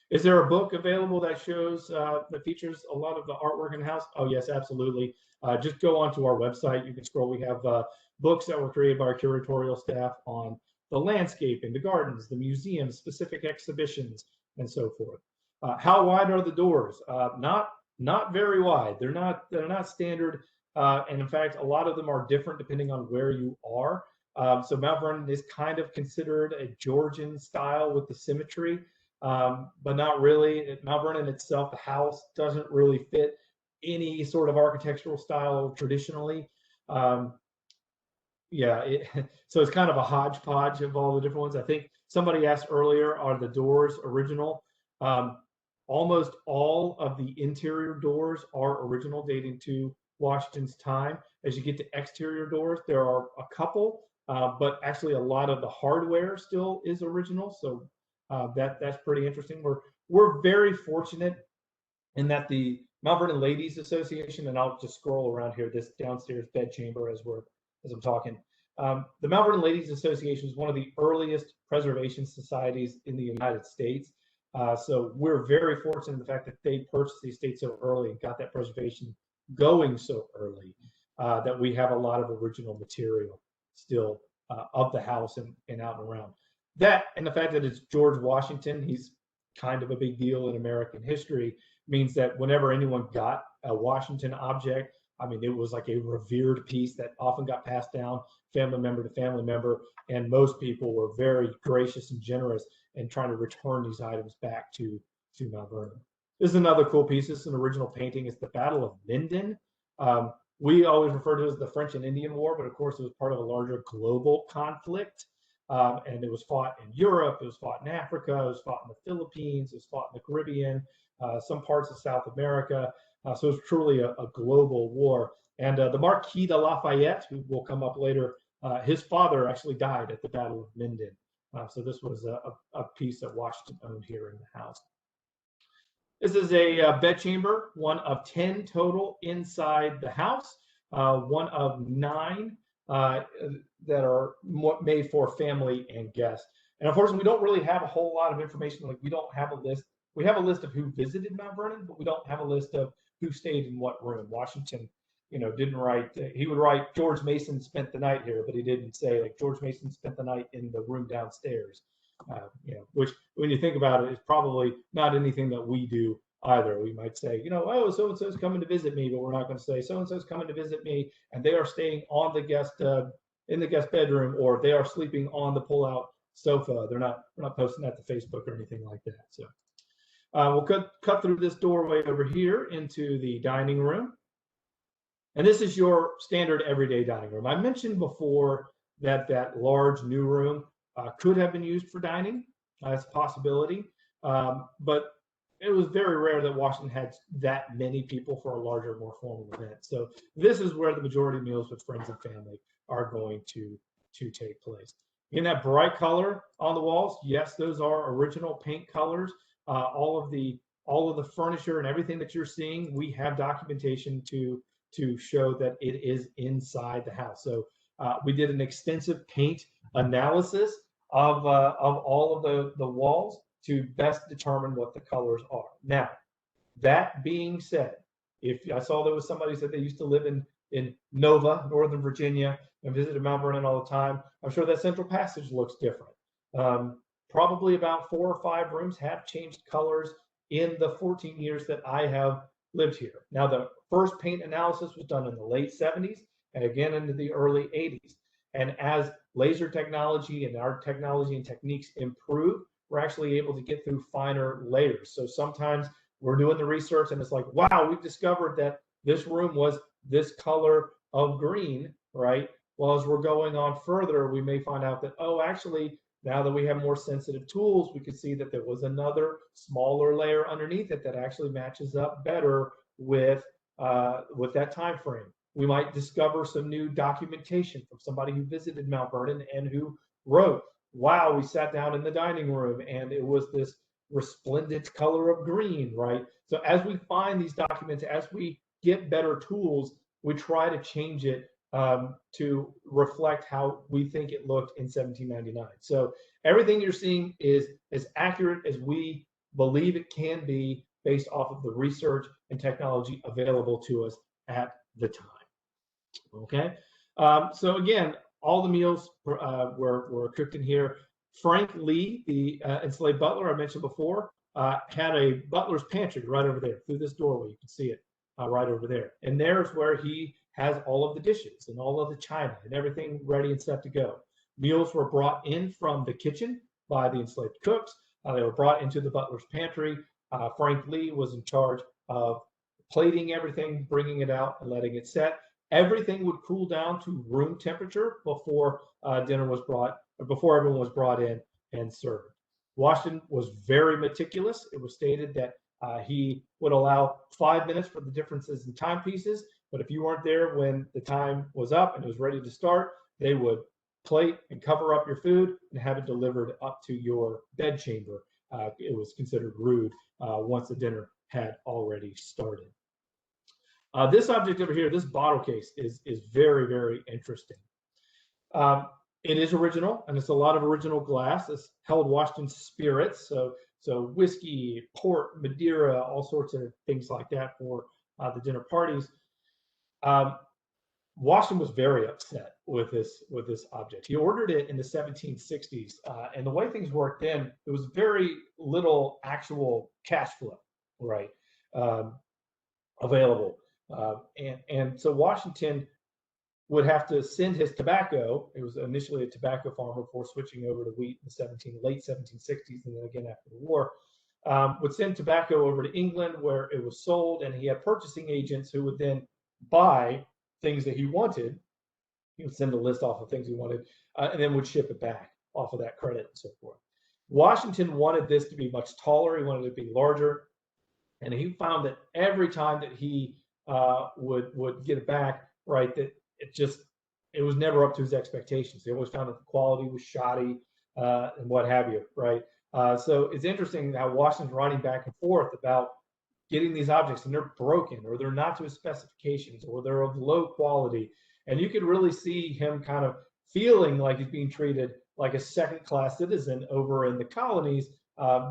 Is there a book available that shows that features a lot of the artwork in the house? Oh yes, absolutely. Just go onto our website. You can scroll. We have books that were created by our curatorial staff on the landscaping, the gardens, the museums, specific exhibitions, and so forth. How wide are the doors? Not very wide. They're not standard, and in fact, a lot of them are different depending on where you are. So Mount Vernon is kind of considered a Georgian style with the symmetry. But not really. Mount Vernon itself, the house, doesn't really fit any sort of architectural style traditionally. So it's kind of a hodgepodge of all the different ones. I think somebody asked earlier, are the doors original? Almost all of the interior doors are original, dating to Washington's time. As you get to exterior doors, there are a couple, but actually a lot of the hardware still is original. So that's pretty interesting. We're very fortunate in that the Mount Vernon Ladies Association, and I'll just scroll around here, this downstairs bedchamber as I'm talking. The Mount Vernon Ladies Association is one of the earliest preservation societies in the United States. So we're very fortunate in the fact that they purchased the estate so early and got that preservation going so early that we have a lot of original material still of the house and out and around. That and the fact that it's George Washington, he's kind of a big deal in American history, means that whenever anyone got a Washington object, I mean, it was like a revered piece that often got passed down family member to family member, and most people were very gracious and generous in trying to return these items back to Mount Vernon. This is another cool piece. This is an original painting. It's the Battle of Minden. We always refer to it as the French and Indian War, but of course it was part of a larger global conflict. And it was fought in Europe, it was fought in Africa, it was fought in the Philippines, it was fought in the Caribbean, some parts of South America. So it was truly a global war. And the Marquis de Lafayette, who will come up later, his father actually died at the Battle of Minden. So this was a piece that Washington owned here in the house. This is a bedchamber, one of 10 total inside the house, one of 9 that are made for family and guests. And unfortunately, we don't really have a whole lot of information. Like, we don't have a list. We have a list of who visited Mount Vernon, but we don't have a list of who stayed in what room. Washington, didn't write. He would write George Mason spent the night here, but he didn't say like George Mason spent the night in the room downstairs. Which, when you think about it, is probably not anything that we do either. We might say, oh, so and so is coming to visit me, but we're not going to say so and so is coming to visit me, and they are staying on the guest in the guest bedroom, or they are sleeping on the pull-out sofa. We're not posting that to Facebook or anything like that. So we'll cut through this doorway over here into the dining room. And this is your standard everyday dining room. I mentioned before that large new room could have been used for dining. That's a possibility. But it was very rare that Washington had that many people for a larger, more formal event. So this is where the majority of meals with friends and family are going to take place. In that bright color on the walls, yes, those are original paint colors. All of the furniture and everything that you're seeing, we have documentation to show that it is inside the house. So we did an extensive paint analysis of all of the walls to best determine what the colors are. Now, that being said, if I saw there was somebody said they used to live in Nova, Northern Virginia, and visited Mount Vernon all the time, I'm sure that central passage looks different. Probably about 4 or 5 rooms have changed colors in the 14 years that I have lived here. Now, the first paint analysis was done in the late 70s and again into the early 80s. And as laser technology and our technology and techniques improve, we're actually able to get through finer layers. So sometimes we're doing the research and it's like, wow, we've discovered that this room was this color of green, right? Well, as we're going on further, we may find out that, oh, actually, now that we have more sensitive tools, we could see that there was another smaller layer underneath it that actually matches up better with that time frame. We might discover some new documentation from somebody who visited Mount Vernon and who wrote, wow, we sat down in the dining room and it was this resplendent color of green, right? So as we find these documents, as we get better tools, we try to change it to reflect how we think it looked in 1799. So everything you're seeing is as accurate as we believe it can be based off of the research and technology available to us at the time. Okay, so again, all the meals were cooked in here. Frank Lee, the enslaved butler I mentioned before, had a butler's pantry right over there through this doorway. You can see it right over there. And there's where he has all of the dishes and all of the china and everything ready and set to go. Meals were brought in from the kitchen by the enslaved cooks. They were brought into the butler's pantry. Frank Lee was in charge of plating everything, bringing it out, and letting it set. Everything would cool down to room temperature before dinner was before everyone was brought in and served. Washington was very meticulous. It was stated that he would allow 5 minutes for the differences in timepieces, but if you weren't there when the time was up and it was ready to start, they would plate and cover up your food and have it delivered up to your bedchamber. It was considered rude once the dinner had already started. This object over here, this bottle case, is very, very interesting. It is original, and it's a lot of original glass. It's held Washington's spirits, so whiskey, port, Madeira, all sorts of things like that for the dinner parties. Washington was very upset with this object. He ordered it in the 1760s, and the way things worked then, there was very little actual cash flow, right, available. And so Washington would have to send his tobacco. It was initially a tobacco farmer before switching over to wheat in the late 1760s, and then again after the war. Would send tobacco over to England where it was sold, and he had purchasing agents who would then buy things that he wanted. He would send a list off of things he wanted, and then would ship it back off of that credit and so forth. Washington wanted this to be much taller. He wanted it to be larger, and he found that every time that he would get it back, right, that it was never up to his expectations. He always found that the quality was shoddy and what have you, right? So it's interesting how Washington's writing back and forth about getting these objects and they're broken or they're not to his specifications or they're of low quality. And you could really see him kind of feeling like he's being treated like a second-class citizen over in the colonies,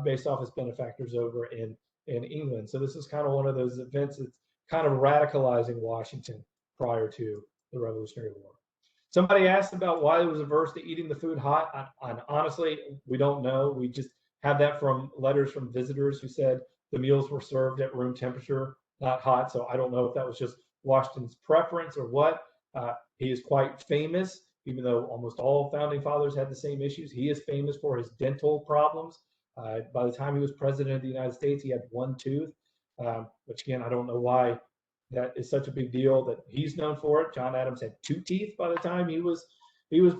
based off his benefactors over in England. So this is kind of one of those events that's kind of radicalizing Washington prior to the Revolutionary War. Somebody asked about why he was averse to eating the food hot. Honestly, we don't know. We just have that from letters from visitors who said the meals were served at room temperature, not hot. So I don't know if that was just Washington's preference or what. He is quite famous, even though almost all founding fathers had the same issues. He is famous for his dental problems. By the time he was president of the United States, he had one tooth, which again, I don't know why that is such a big deal that he's known for it. John Adams had two teeth by the time he was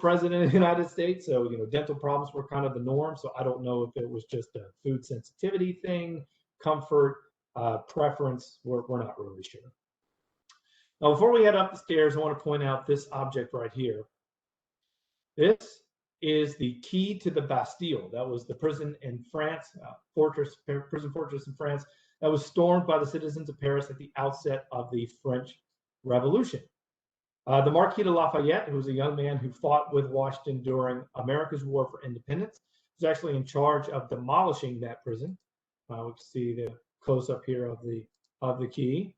president of the United States. So, dental problems were kind of the norm. So I don't know if it was just a food sensitivity thing, comfort, preference. We're not really sure. Now, before we head up the stairs, I want to point out this object right here. This is the key to the Bastille. That was the prison in France, prison fortress in France, that was stormed by the citizens of Paris at the outset of the French Revolution. The Marquis de Lafayette, who was a young man who fought with Washington during America's War for Independence, was actually in charge of demolishing that prison. We can see the close-up here of the key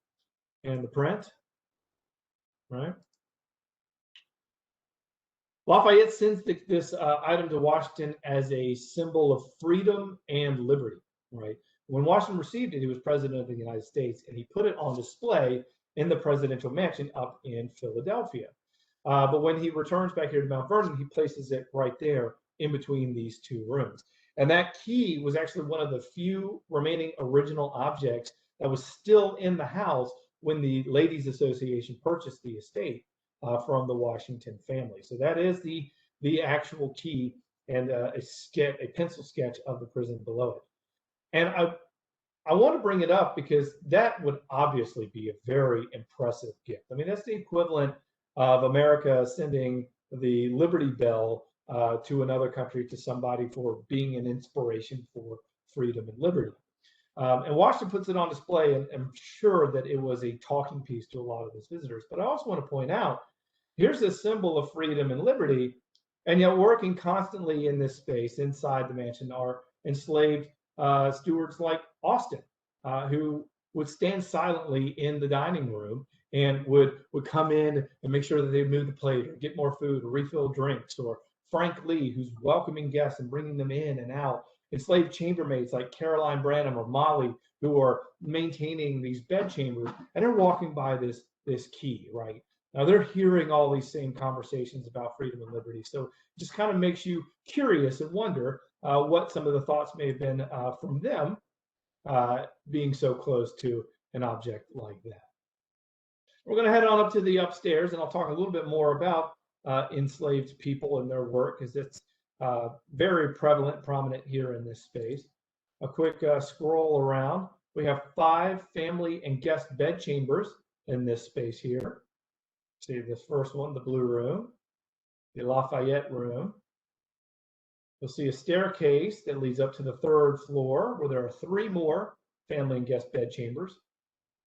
and the print, right? Lafayette sends this item to Washington as a symbol of freedom and liberty, right? When Washington received it, he was president of the United States, and he put it on display in the presidential mansion up in Philadelphia. But when he returns back here to Mount Vernon, he places it right there in between these two rooms. And that key was actually one of the few remaining original objects that was still in the house when the Ladies Association purchased the estate from the Washington family. So that is the actual key and a pencil sketch of the prison below it. And I want to bring it up because that would obviously be a very impressive gift. I mean, that's the equivalent of America sending the Liberty Bell to another country, to somebody for being an inspiration for freedom and liberty. And Washington puts it on display, and I'm sure that it was a talking piece to a lot of his visitors. But I also want to point out, here's a symbol of freedom and liberty, and yet working constantly in this space inside the mansion are enslaved stewards like Austin, who would stand silently in the dining room and would come in and make sure that they move the plate or get more food or refill drinks, or Frank Lee, who's welcoming guests and bringing them in and out. Enslaved chambermaids like Caroline Branham or Molly, who are maintaining these bed chambers, and they're walking by this key, right? Now they're hearing all these same conversations about freedom and liberty. So it just kind of makes you curious and wonder what some of the thoughts may have been from them being so close to an object like that. We're going to head on up to the upstairs, and I'll talk a little bit more about enslaved people and their work, because it's very prominent here in this space. A quick scroll around. We have 5 family and guest bed chambers in this space here. See this first one, the blue room, the Lafayette room. You'll see a staircase that leads up to the 3rd floor, where there are 3 more family and guest bed chambers,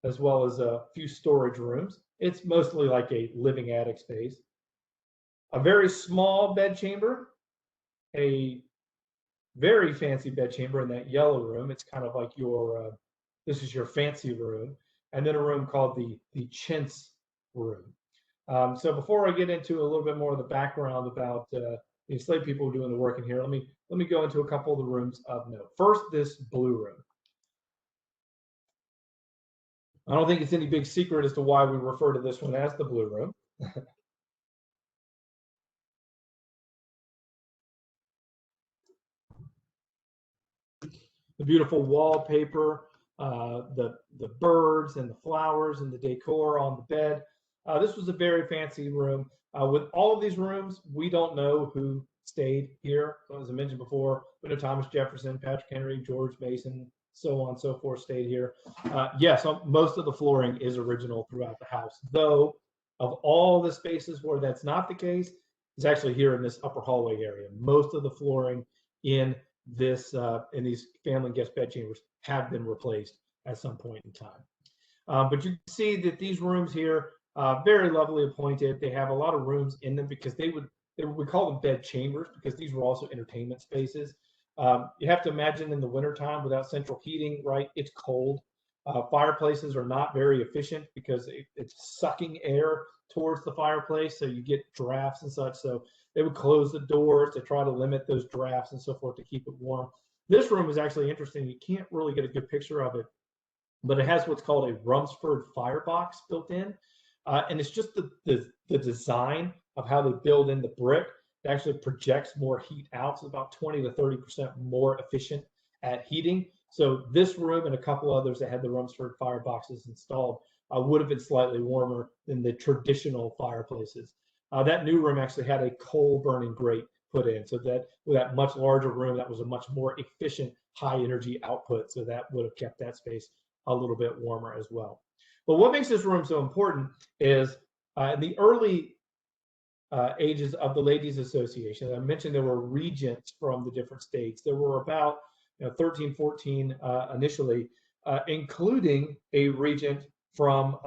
as well as a few storage rooms. It's mostly like a living attic space. A very small bed chamber, a very fancy bed chamber in that yellow room. It's kind of like this is your fancy room. And then a room called the chintz room. So before I get into a little bit more of the background about the enslaved people doing the work in here, let me go into a couple of the rooms of note. First, this blue room. I don't think it's any big secret as to why we refer to this one as the blue room. The beautiful wallpaper, the birds and the flowers and the decor on the bed. This was a very fancy room. With all of these rooms, we don't know who stayed here. So as I mentioned before, we know Thomas Jefferson, Patrick Henry, George Mason, so on and so forth stayed here. Yes, most of the flooring is original throughout the house, though of all the spaces where that's not the case, it's actually here in this upper hallway area. Most of the flooring in these family and guest bed chambers have been replaced at some point in time. But you can see that these rooms here very lovely appointed. They have a lot of rooms in them because we call them bed chambers because these were also entertainment spaces. You have to imagine in the wintertime without central heating, right? It's cold. Fireplaces are not very efficient because it's sucking air towards the fireplace, so you get drafts and such. So they would close the doors to try to limit those drafts and so forth to keep it warm. This room is actually interesting. You can't really get a good picture of it, but it has what's called a Rumsford firebox built in. And it's just the design of how they build in the brick that actually projects more heat out. So about 20 to 30% more efficient at heating. So this room and a couple others that had the Rumsford fireboxes installed would have been slightly warmer than the traditional fireplaces. That new room actually had a coal burning grate put in, so that with that much larger room, that was a much more efficient high energy output. So that would have kept that space a little bit warmer as well. But what makes this room so important is in the early ages of the Ladies Association, I mentioned there were regents from the different states. There were about 13, 14 initially, including a regent from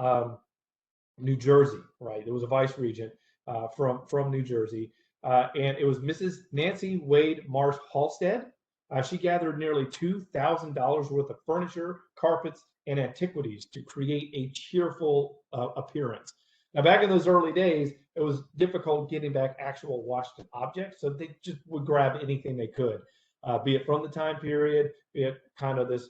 New Jersey, right? There was a vice regent from New Jersey, and it was Mrs. Nancy Wade Marsh Halstead. She gathered nearly $2,000 worth of furniture, carpets, and antiquities to create a cheerful appearance. Now, back in those early days, it was difficult getting back actual Washington objects, so they just would grab anything they could, be it from the time period, be it kind of this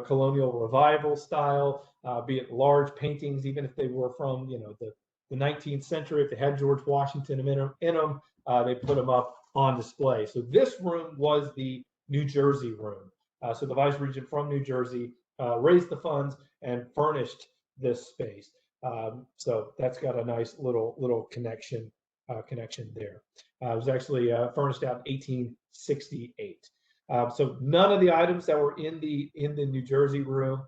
colonial revival style, be it large paintings, even if they were from the 19th century. If they had George Washington in them, they put them up on display. So this room was the New Jersey room. So the vice regent from New Jersey raised the funds and furnished this space. So that's got a nice little connection there. It was actually furnished out in 1868. So none of the items that were in the New Jersey room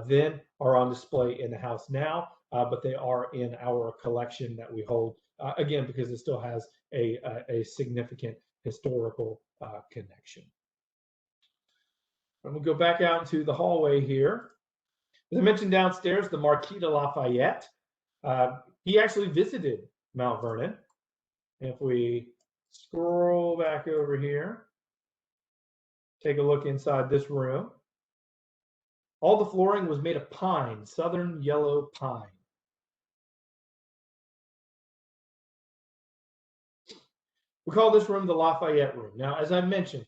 then are on display in the house now, but they are in our collection that we hold, again, because it still has a significant historical connection. I'm going to go back out into the hallway here. As I mentioned downstairs, the Marquis de Lafayette, he actually visited Mount Vernon. If we scroll back over here, take a look inside this room. All the flooring was made of pine, southern yellow pine. We call this room the Lafayette room. Now, as I mentioned,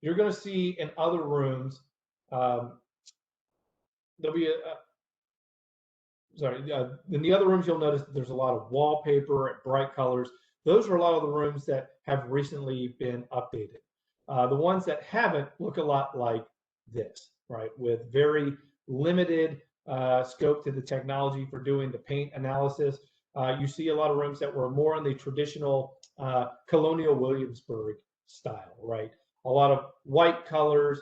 you're going to see in other rooms, there'll be in the other rooms, you'll notice that there's a lot of wallpaper and bright colors. Those are a lot of the rooms that have recently been updated. The ones that haven't look a lot like this, right? With very limited scope to the technology for doing the paint analysis. You see a lot of rooms that were more in the traditional colonial Williamsburg style, right? A lot of white colors,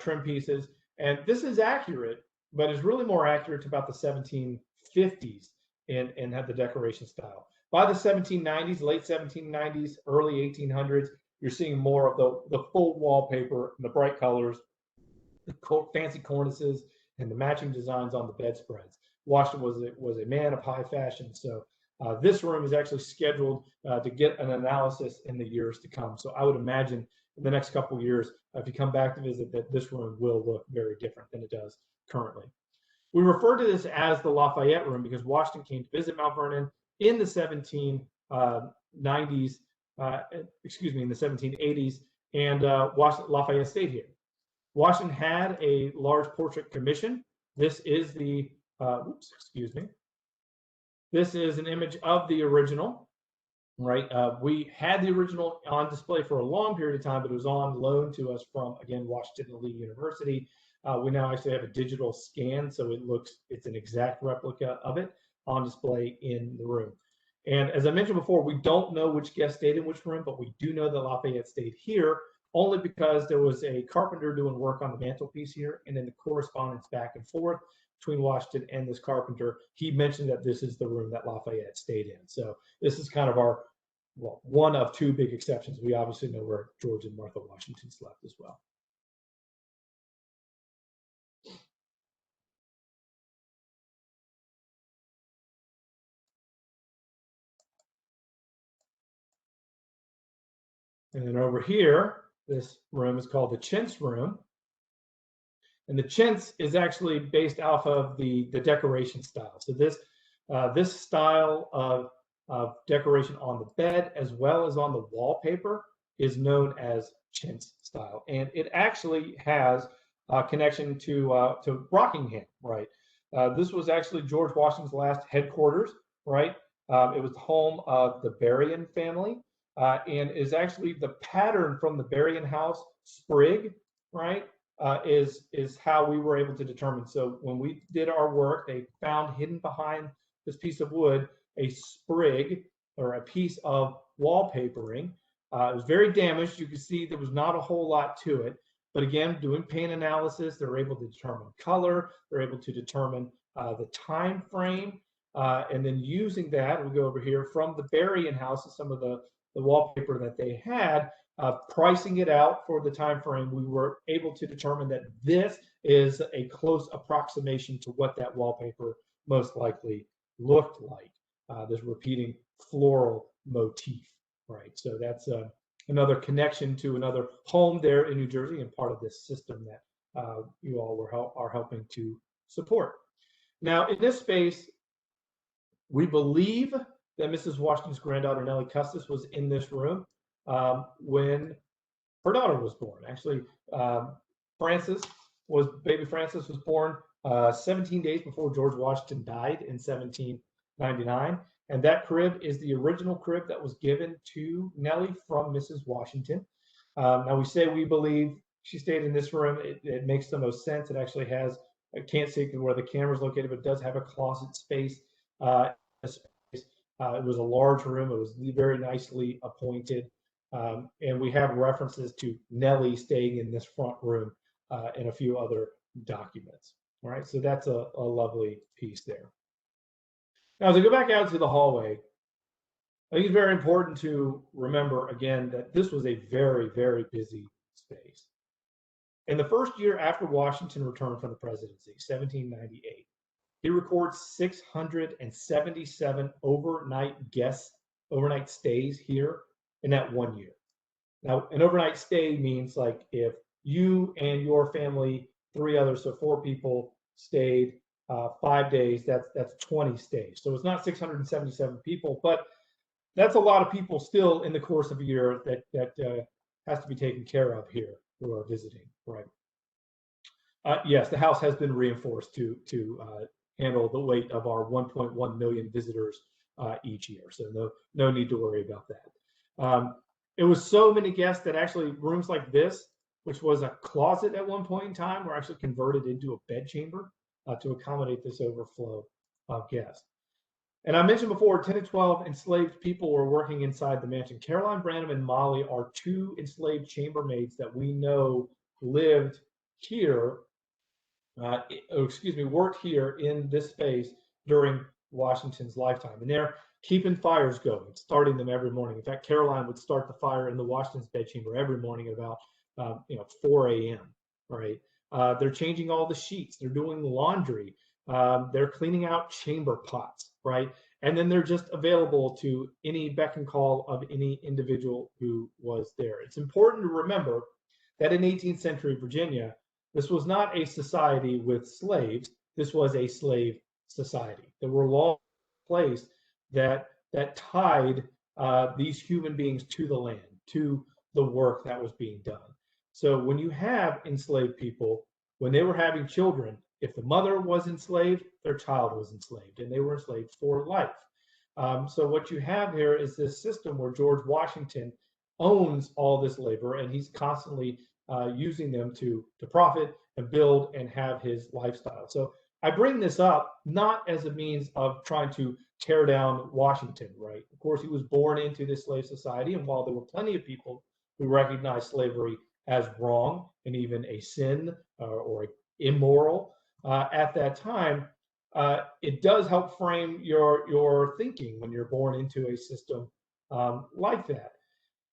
trim pieces. And this is accurate, but it's really more accurate to about the 1750s and had the decoration style. By the 1790s, late 1790s, early 1800s, you're seeing more of the full wallpaper and the bright colors, the fancy cornices, and the matching designs on the bedspreads. Washington was a man of high fashion, so this room is actually scheduled to get an analysis in the years to come. So I would imagine in the next couple of years, if you come back to visit, that this room will look very different than it does currently. We refer to this as the Lafayette room because Washington came to visit Mount Vernon in the 1790s, in the 1780s, and Lafayette stayed here. Washington had a large portrait commission. This is the, this is an image of the original, right? We had the original on display for a long period of time, but it was on loan to us from, again, Washington and Lee University. We now actually have a digital scan, so it's an exact replica of it on display in the room. And as I mentioned before, we don't know which guest stayed in which room, but we do know that Lafayette stayed here only because there was a carpenter doing work on the mantelpiece here, and in the correspondence back and forth between Washington and this carpenter, he mentioned that this is the room that Lafayette stayed in. So this is kind of our, well, one of two big exceptions. We obviously know where George and Martha Washington slept as well. And then over here, this room is called the chintz room. And the chintz is actually based off of the decoration style. So this style of decoration on the bed as well as on the wallpaper is known as chintz style. And it actually has a connection to Rockingham, right? This was actually George Washington's last headquarters, right? It was the home of the Berrien family, and is actually the pattern from the Berrien house sprig, right? Is how we were able to determine. So when we did our work, they found hidden behind this piece of wood a sprig or a piece of wallpapering. It was very damaged. You can see there was not a whole lot to it. But again, doing paint analysis, they're able to determine color. They're able to determine the time frame. And then using that, we go over here from the Berrien house and some of the wallpaper that they had, pricing it out for the time frame, we were able to determine that this is a close approximation to what that wallpaper most likely looked like. This repeating floral motif, right? So that's another connection to another home there in New Jersey and part of this system that you all are helping to support. Now, in this space, we believe that Mrs. Washington's granddaughter, Nellie Custis, was in this room when her daughter was born. Actually, baby Frances was born 17 days before George Washington died in 1799. And that crib is the original crib that was given to Nellie from Mrs. Washington. Now, we believe she stayed in this room. It makes the most sense. It actually has, I can't see where the camera's located, but it does have a closet space. It was a large room. It was very nicely appointed. And we have references to Nellie staying in this front room and a few other documents. All right, so that's a lovely piece there. Now, as I go back out to the hallway, I think it's very important to remember again that this was a very, very busy space. In the first year after Washington returned from the presidency, 1798, he records 677 overnight stays here in that 1 year. Now, an overnight stay means like if you and your family, 3 others, so 4 people stayed 5 days, that's 20 stays. So it's not 677 people, but that's a lot of people still in the course of a year that has to be taken care of here who are visiting, right? Yes, the house has been reinforced to handle the weight of our 1.1 million visitors each year. So no need to worry about that. It was so many guests that actually rooms like this, which was a closet at one point in time, were actually converted into a bedchamber to accommodate this overflow of guests. And I mentioned before, 10 to 12 enslaved people were working inside the mansion. Caroline Branham and Molly are 2 enslaved chambermaids that we know lived here, worked here in this space during Washington's lifetime. And they're keeping fires going, starting them every morning. In fact, Caroline would start the fire in the Washington's bedchamber every morning at about 4 a.m. Right? They're changing all the sheets. They're doing laundry. They're cleaning out chamber pots, right? And then they're just available to any beck and call of any individual who was there. It's important to remember that in 18th century Virginia, this was not a society with slaves. This was a slave society. There were laws in place that tied these human beings to the land, to the work that was being done. So when you have enslaved people, when they were having children, if the mother was enslaved, their child was enslaved, and they were enslaved for life. So what you have here is this system where George Washington owns all this labor, and he's constantly using them to profit and build and have his lifestyle. So I bring this up not as a means of trying to tear down Washington, right? Of course, he was born into this slave society, and while there were plenty of people who recognized slavery as wrong and even a sin or immoral at that time, it does help frame your thinking when you're born into a system like that.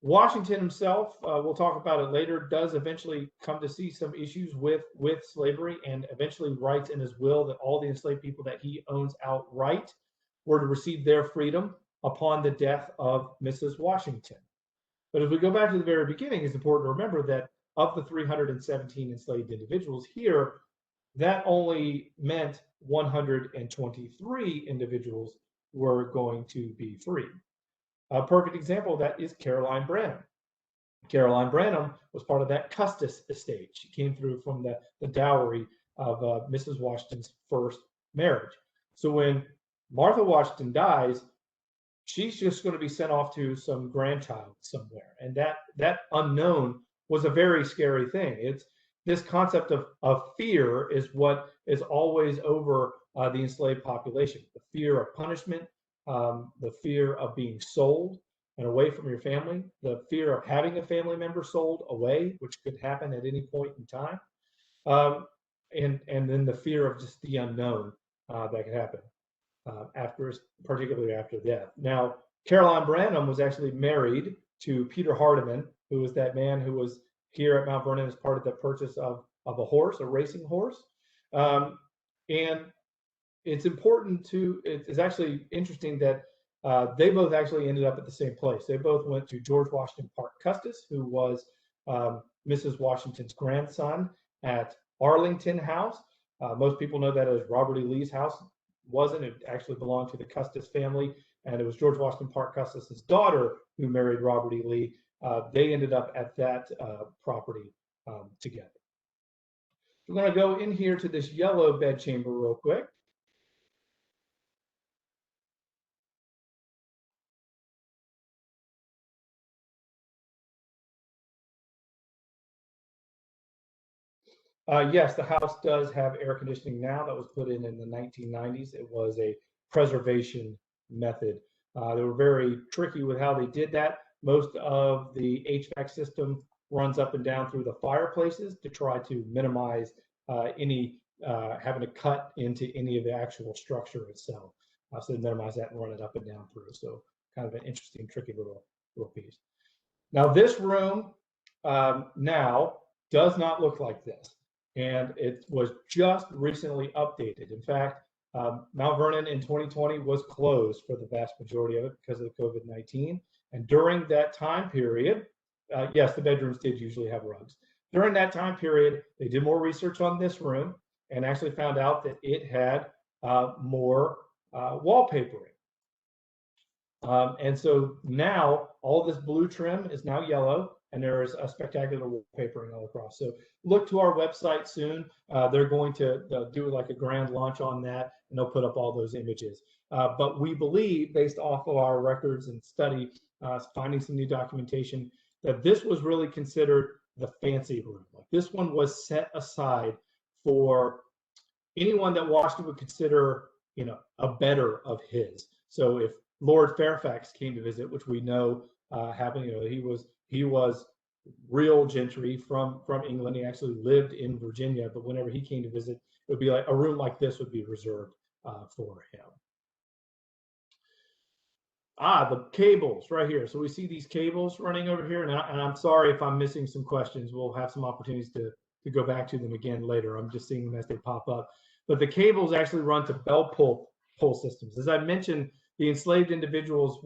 Washington himself, we'll talk about it later, does eventually come to see some issues with slavery, and eventually writes in his will that all the enslaved people that he owns outright were to receive their freedom upon the death of Mrs. Washington. But as we go back to the very beginning, it's important to remember that of the 317 enslaved individuals here, that only meant 123 individuals were going to be free. A perfect example of that is Caroline Branham. Caroline Branham was part of that Custis estate. She came through from the dowry of Mrs. Washington's first marriage. So when Martha Washington dies, she's just going to be sent off to some grandchild somewhere. And that unknown was a very scary thing. It's this concept of fear is what is always over the enslaved population. The fear of punishment, the fear of being sold and away from your family, the fear of having a family member sold away, which could happen at any point in time, and then the fear of just the unknown that could happen particularly after death. Now, Caroline Branham was actually married to Peter Hardiman, who was that man who was here at Mount Vernon as part of the purchase of a horse, a racing horse. And it's important it's actually interesting that they both actually ended up at the same place. They both went to George Washington Parke Custis, who was Mrs. Washington's grandson at Arlington House. Most people know that as Robert E. Lee's house. Wasn't. It actually belonged to the Custis family, and it was George Washington Parke Custis's daughter who married Robert E. Lee. They ended up at that property together. We're going to go in here to this yellow bedchamber real quick. Yes, the house does have air conditioning now. That was put in the 1990s. It was a preservation method. They were very tricky with how they did that. Most of the HVAC system runs up and down through the fireplaces to try to minimize any having to cut into any of the actual structure itself. So they minimize that and run it up and down through. So kind of an interesting, tricky little piece. Now this room now does not look like this. And it was just recently updated. In fact, Mount Vernon in 2020 was closed for the vast majority of it because of COVID-19. And during that time period, yes, the bedrooms did usually have rugs. During that time period, they did more research on this room and actually found out that it had more wallpapering. And so now all this blue trim is now yellow, and there is a spectacular wallpapering all across. So look to our website soon. They're going to do like a grand launch on that, and they'll put up all those images. But we believe, based off of our records and study, finding some new documentation, that this was really considered the fancy room. Like this one was set aside for anyone that Washington would consider, a better of his. So if Lord Fairfax came to visit, which we know happened, he was real gentry from England. He actually lived in Virginia, but whenever he came to visit, it would be like a room like this would be reserved for him. The cables right here. So we see these cables running over here, and I'm sorry if I'm missing some questions. We'll have some opportunities to go back to them again later. I'm just seeing them as they pop up. But the cables actually run to bell pull systems. As I mentioned, the enslaved individuals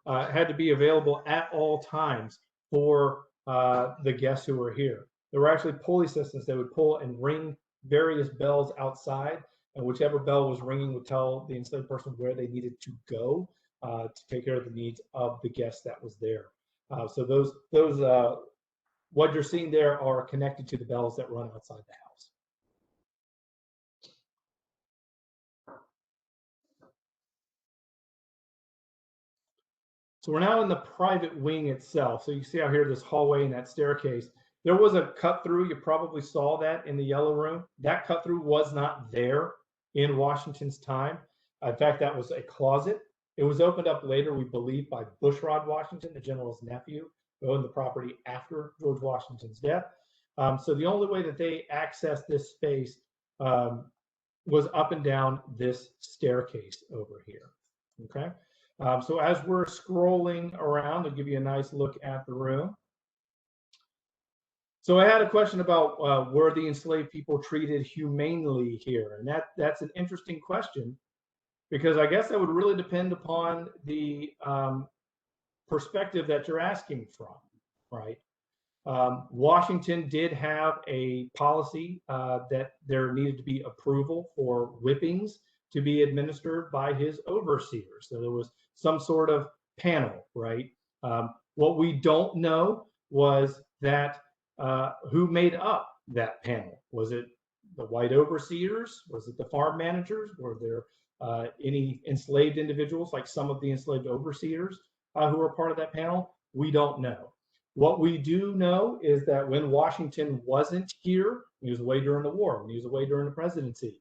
had to be available at all times for the guests who were here. There were actually pulley systems that would pull and ring various bells outside, and whichever bell was ringing would tell the enslaved person where they needed to go to take care of the needs of the guest that was there. So those what you're seeing there are connected to the bells that run outside the house. So we're now in the private wing itself. So you see out here this hallway and that staircase. There was a cut through. You probably saw that in the yellow room. That cut through was not there in Washington's time. In fact, that was a closet. It was opened up later, we believe, by Bushrod Washington, the general's nephew, who owned the property after George Washington's death. So the only way that they accessed this space was up and down this staircase over here. Okay. So as we're scrolling around, I'll give you a nice look at the room. So I had a question about were the enslaved people treated humanely here? And that's an interesting question, because I guess that would really depend upon the perspective that you're asking from. right? Washington did have a policy that there needed to be approval for whippings to be administered by his overseers. So there was some sort of panel, right? What we don't know was that who made up that panel. Was it the white overseers? Was it the farm managers? Were there any enslaved individuals, like some of the enslaved overseers, who were part of that panel? We don't know. What we do know is that when Washington wasn't here, he was away during the war, when he was away during the presidency,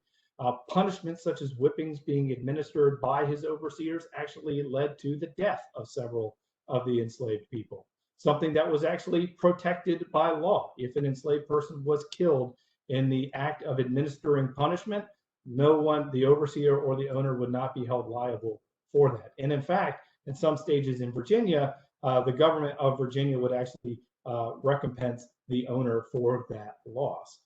punishments such as whippings being administered by his overseers actually led to the death of several of the enslaved people, something that was actually protected by law. If an enslaved person was killed in the act of administering punishment, no one, the overseer or the owner, would not be held liable for that. And in fact, in some stages in Virginia, the government of Virginia would actually recompense the owner for that loss.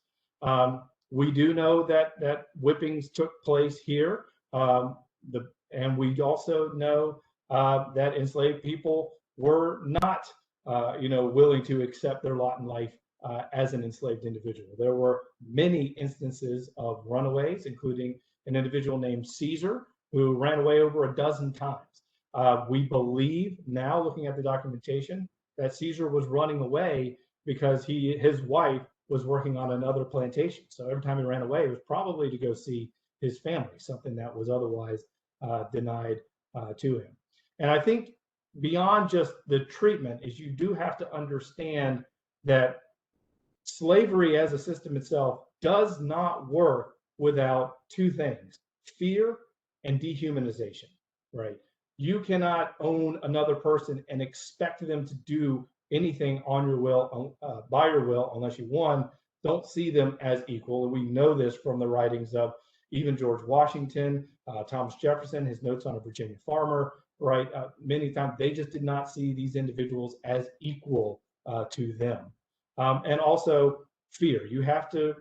We do know that whippings took place here, and we also know that enslaved people were not, willing to accept their lot in life as an enslaved individual. There were many instances of runaways, including an individual named Caesar, who ran away over a dozen times. We believe now, looking at the documentation, that Caesar was running away because his wife was working on another plantation. So every time he ran away, it was probably to go see his family, something that was otherwise denied to him. And I think beyond just the treatment is you do have to understand that slavery as a system itself does not work without two things: fear and dehumanization, right? You cannot own another person and expect them to do anything on your will, by your will, unless you, one, don't see them as equal. And we know this from the writings of even George Washington, Thomas Jefferson, his notes on a Virginia farmer, right? Many times they just did not see these individuals as equal to them. And also fear. You have to,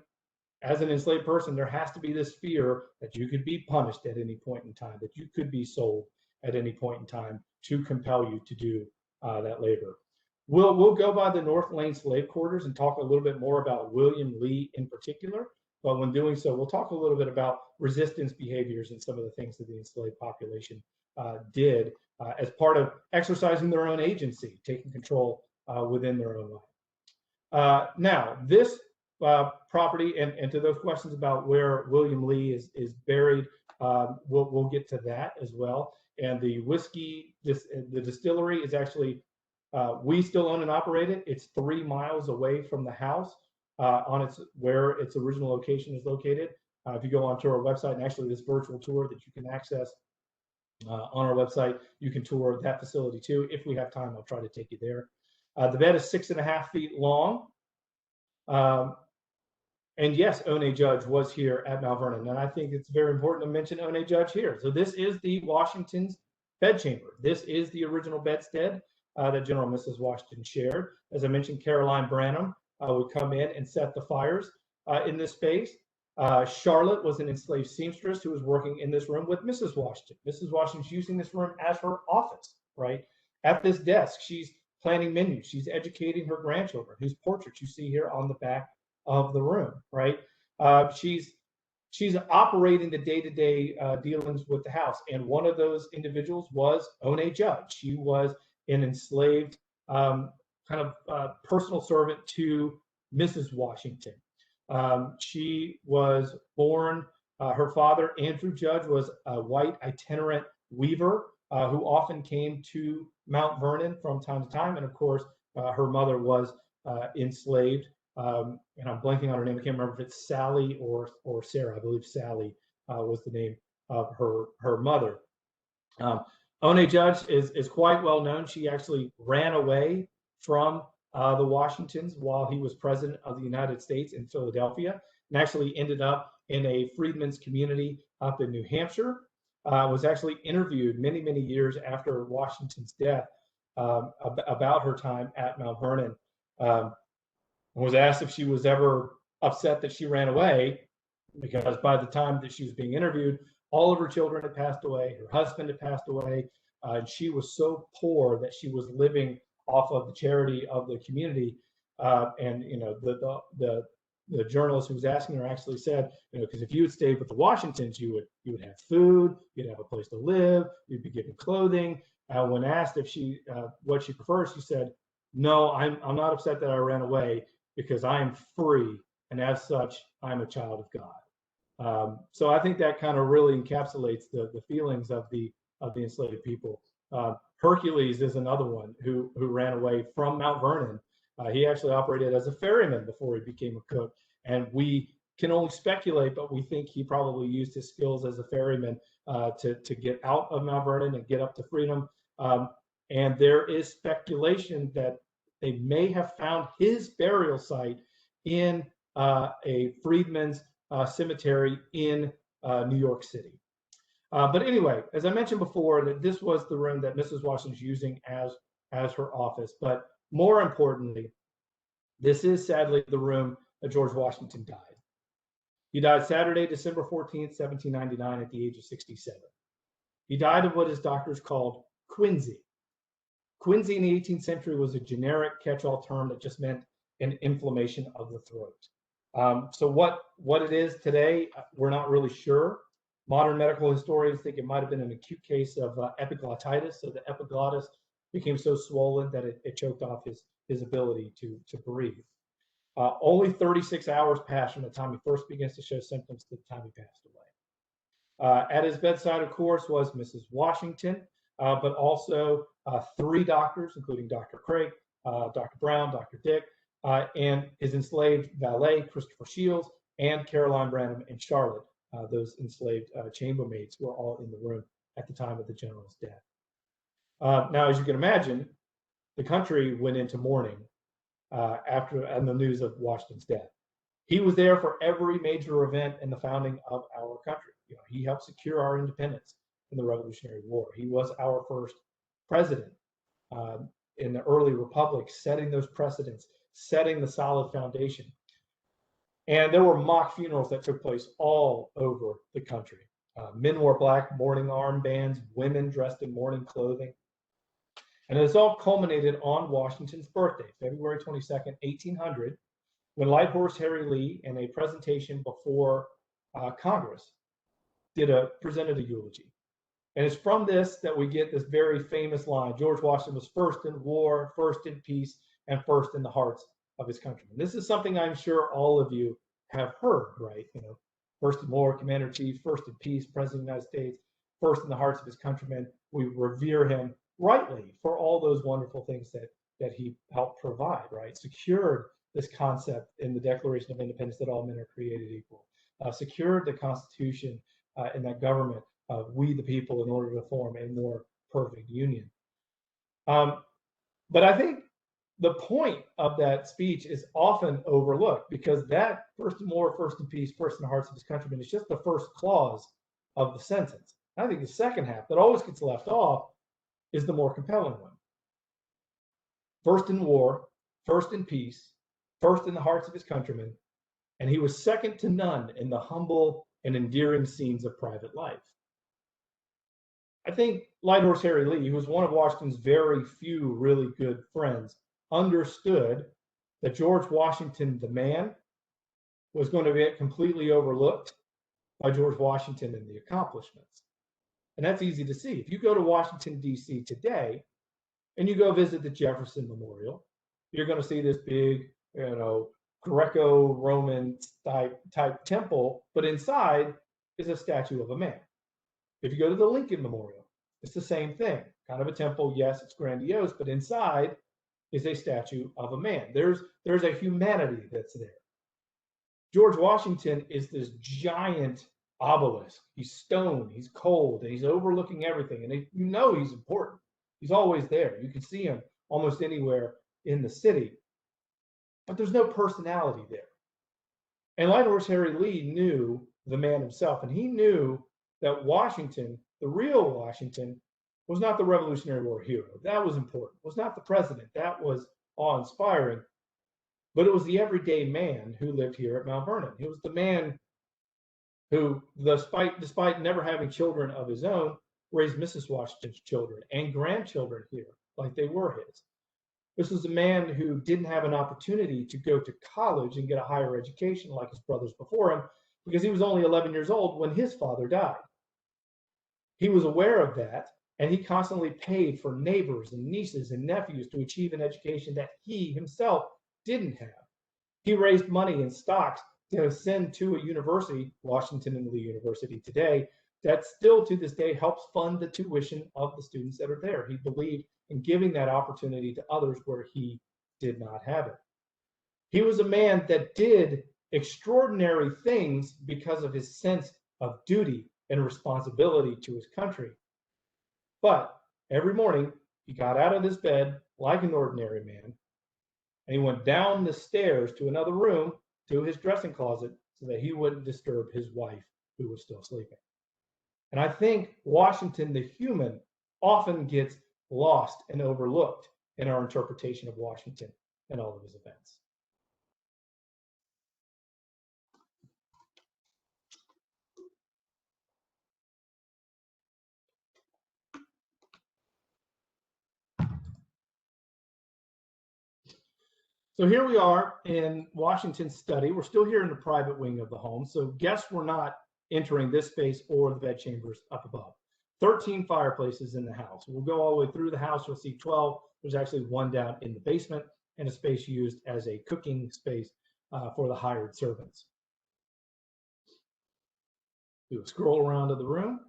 as an enslaved person, there has to be this fear that you could be punished at any point in time, that you could be sold at any point in time to compel you to do that labor. We'll go by the North Lane slave quarters and talk a little bit more about William Lee in particular. But when doing so, we'll talk a little bit about resistance behaviors and some of the things that the enslaved population did as part of exercising their own agency, taking control within their own life. Now, this property, and to those questions about where William Lee is buried, we'll get to that as well. And the whiskey, the distillery is actually, we still own and operate it. It's 3 miles away from the house where its original location is located. If you go onto our website, and actually this virtual tour that you can access on our website, you can tour that facility too. If we have time, I'll try to take you there. The bed is 6.5 feet long. And yes, One Judge was here at Mount Vernon. And I think it's very important to mention One Judge here. So this is the Washington's bedchamber. This is the original bedstead that General and Mrs. Washington shared. As I mentioned, Caroline Branham would come in and set the fires in this space. Charlotte was an enslaved seamstress who was working in this room with Mrs. Washington. Mrs. Washington's using this room as her office, right? At this desk, she's planning menus. She's educating her grandchildren, whose portraits you see here on the back of the room, right? She's operating the day-to-day dealings with the house. And one of those individuals was One Judge. She was an enslaved personal servant to Mrs. Washington. She was born, her father, Andrew Judge, was a white itinerant weaver who often came to Mount Vernon from time to time. And of course, her mother was enslaved. And I'm blanking on her name. I can't remember if it's Sally or Sarah. I believe Sally was the name of her mother. One Judge is quite well known. She actually ran away from the Washingtons while he was president of the United States in Philadelphia, and actually ended up in a freedmen's community up in New Hampshire. Was actually interviewed many, many years after Washington's death about her time at Mount Vernon. Was asked if she was ever upset that she ran away, because by the time that she was being interviewed, all of her children had passed away, her husband had passed away, and she was so poor that she was living off of the charity of the community. And the journalist who was asking her actually said, because if you had stayed with the Washingtons, you would have food, you'd have a place to live, you'd be given clothing. When asked if what she prefers, she said, "No, I'm not upset that I ran away because I am free, and as such, I'm a child of God." So I think that kind of really encapsulates the feelings of the enslaved people. Hercules is another one who ran away from Mount Vernon. He actually operated as a ferryman before he became a cook, and we can only speculate, but we think he probably used his skills as a ferryman to get out of Mount Vernon and get up to freedom. And there is speculation that they may have found his burial site in a freedman's cemetery in New York City. But anyway, as I mentioned before, that this was the room that Mrs. Washington's using as her office. But more importantly, this is sadly the room that George Washington died. He died Saturday, December 14th, 1799, at the age of 67. He died of what his doctors called quinsy. Quinsy in the 18th century was a generic catch-all term that just meant an inflammation of the throat. So what it is today, we're not really sure. Modern medical historians think it might have been an acute case of epiglottitis. So the epiglottis became so swollen that it choked off his ability to breathe. Only 36 hours passed from the time he first begins to show symptoms to the time he passed away. At his bedside, of course, was Mrs. Washington, but also 3 doctors, including Dr. Craig, Dr. Brown, Dr. Dick, and his enslaved valet, Christopher Shields, and Caroline Branham and Charlotte. Those enslaved chambermaids were all in the room at the time of the general's death. Now, as you can imagine, the country went into mourning after the news of Washington's death. He was there for every major event in the founding of our country. He helped secure our independence in the Revolutionary War. He was our first president in the early republic, setting those precedents, setting the solid foundation. And there were mock funerals that took place all over the country. Men wore black mourning armbands, women dressed in mourning clothing. And it's all culminated on Washington's birthday, February 22nd, 1800, when Light Horse Harry Lee, in a presentation before Congress, presented a eulogy. And it's from this that we get this very famous line: George Washington was first in war, first in peace, and first in the hearts of his countrymen. This is something I'm sure all of you have heard, right? First in war, commander in chief, first in peace, president of the United States, first in the hearts of his countrymen. We revere him rightly for all those wonderful things that he helped provide, right? Secured this concept in the Declaration of Independence that all men are created equal, secured the Constitution and that government of we the people in order to form a more perfect union. But I think the point of that speech is often overlooked, because that first in war, first in peace, first in the hearts of his countrymen is just the first clause of the sentence. I think the second half that always gets left off is the more compelling one. First in war, first in peace, first in the hearts of his countrymen, and he was second to none in the humble and endearing scenes of private life. I think Light Horse Harry Lee, who was one of Washington's very few really good friends, understood that George Washington, the man, was going to get completely overlooked by George Washington and the accomplishments. And that's easy to see. If you go to Washington, D.C. today, and you go visit the Jefferson Memorial, you're going to see this big, Greco-Roman type temple, but inside is a statue of a man. If you go to the Lincoln Memorial, it's the same thing. Kind of a temple, yes, it's grandiose, but inside is a statue of a man. There's a humanity that's there. George Washington is this giant obelisk. He's stone, he's cold, and he's overlooking everything. And he's important. He's always there. You can see him almost anywhere in the city. But there's no personality there. And Light Horse Harry Lee knew the man himself, and he knew that Washington, the real Washington, was not the Revolutionary War hero. That was important. It was not the president. That was awe-inspiring. But it was the everyday man who lived here at Mount Vernon. It was the man who, despite never having children of his own, raised Mrs. Washington's children and grandchildren here, like they were his. This was a man who didn't have an opportunity to go to college and get a higher education like his brothers before him because he was only 11 years old when his father died. He was aware of that, and he constantly paid for neighbors and nieces and nephews to achieve an education that he himself didn't have. He raised money in stocks to send to a university, Washington and Lee University today, that still to this day helps fund the tuition of the students that are there. He believed in giving that opportunity to others where he did not have it. He was a man that did extraordinary things because of his sense of duty and responsibility to his country. But every morning he got out of his bed like an ordinary man, and he went down the stairs to another room, to his dressing closet, so that he wouldn't disturb his wife, who was still sleeping. And I think Washington, the human, often gets lost and overlooked in our interpretation of Washington and all of his events. So here we are in Washington's study. We're still here in the private wing of the home. So guests were not entering this space or the bedchambers up above. 13 fireplaces in the house. We'll go all the way through the house. You'll see 12. There's actually one down in the basement and a space used as a cooking space for the hired servants. Do a scroll around to the room.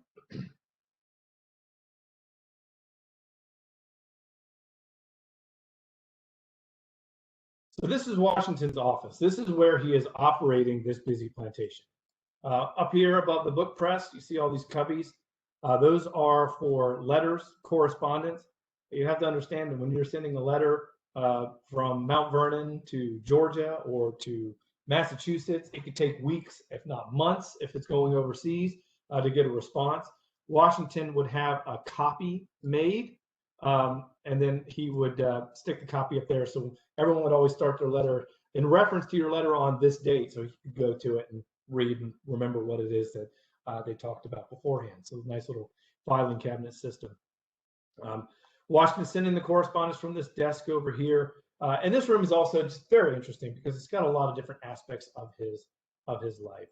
So this is Washington's office. This is where he is operating this busy plantation. Up here above the book press, you see all these cubbies. Those are for letters, correspondence. You have to understand that when you're sending a letter from Mount Vernon to Georgia or to Massachusetts, it could take weeks, if not months, if it's going overseas, to get a response. Washington would have a copy made, and then he would stick the copy up there. So everyone would always start their letter in reference to your letter on this date, so you could go to it and read and remember what it is that they talked about beforehand. So nice little filing cabinet system. Washington sending the correspondence from this desk over here. And this room is also just very interesting because it's got a lot of different aspects of his life.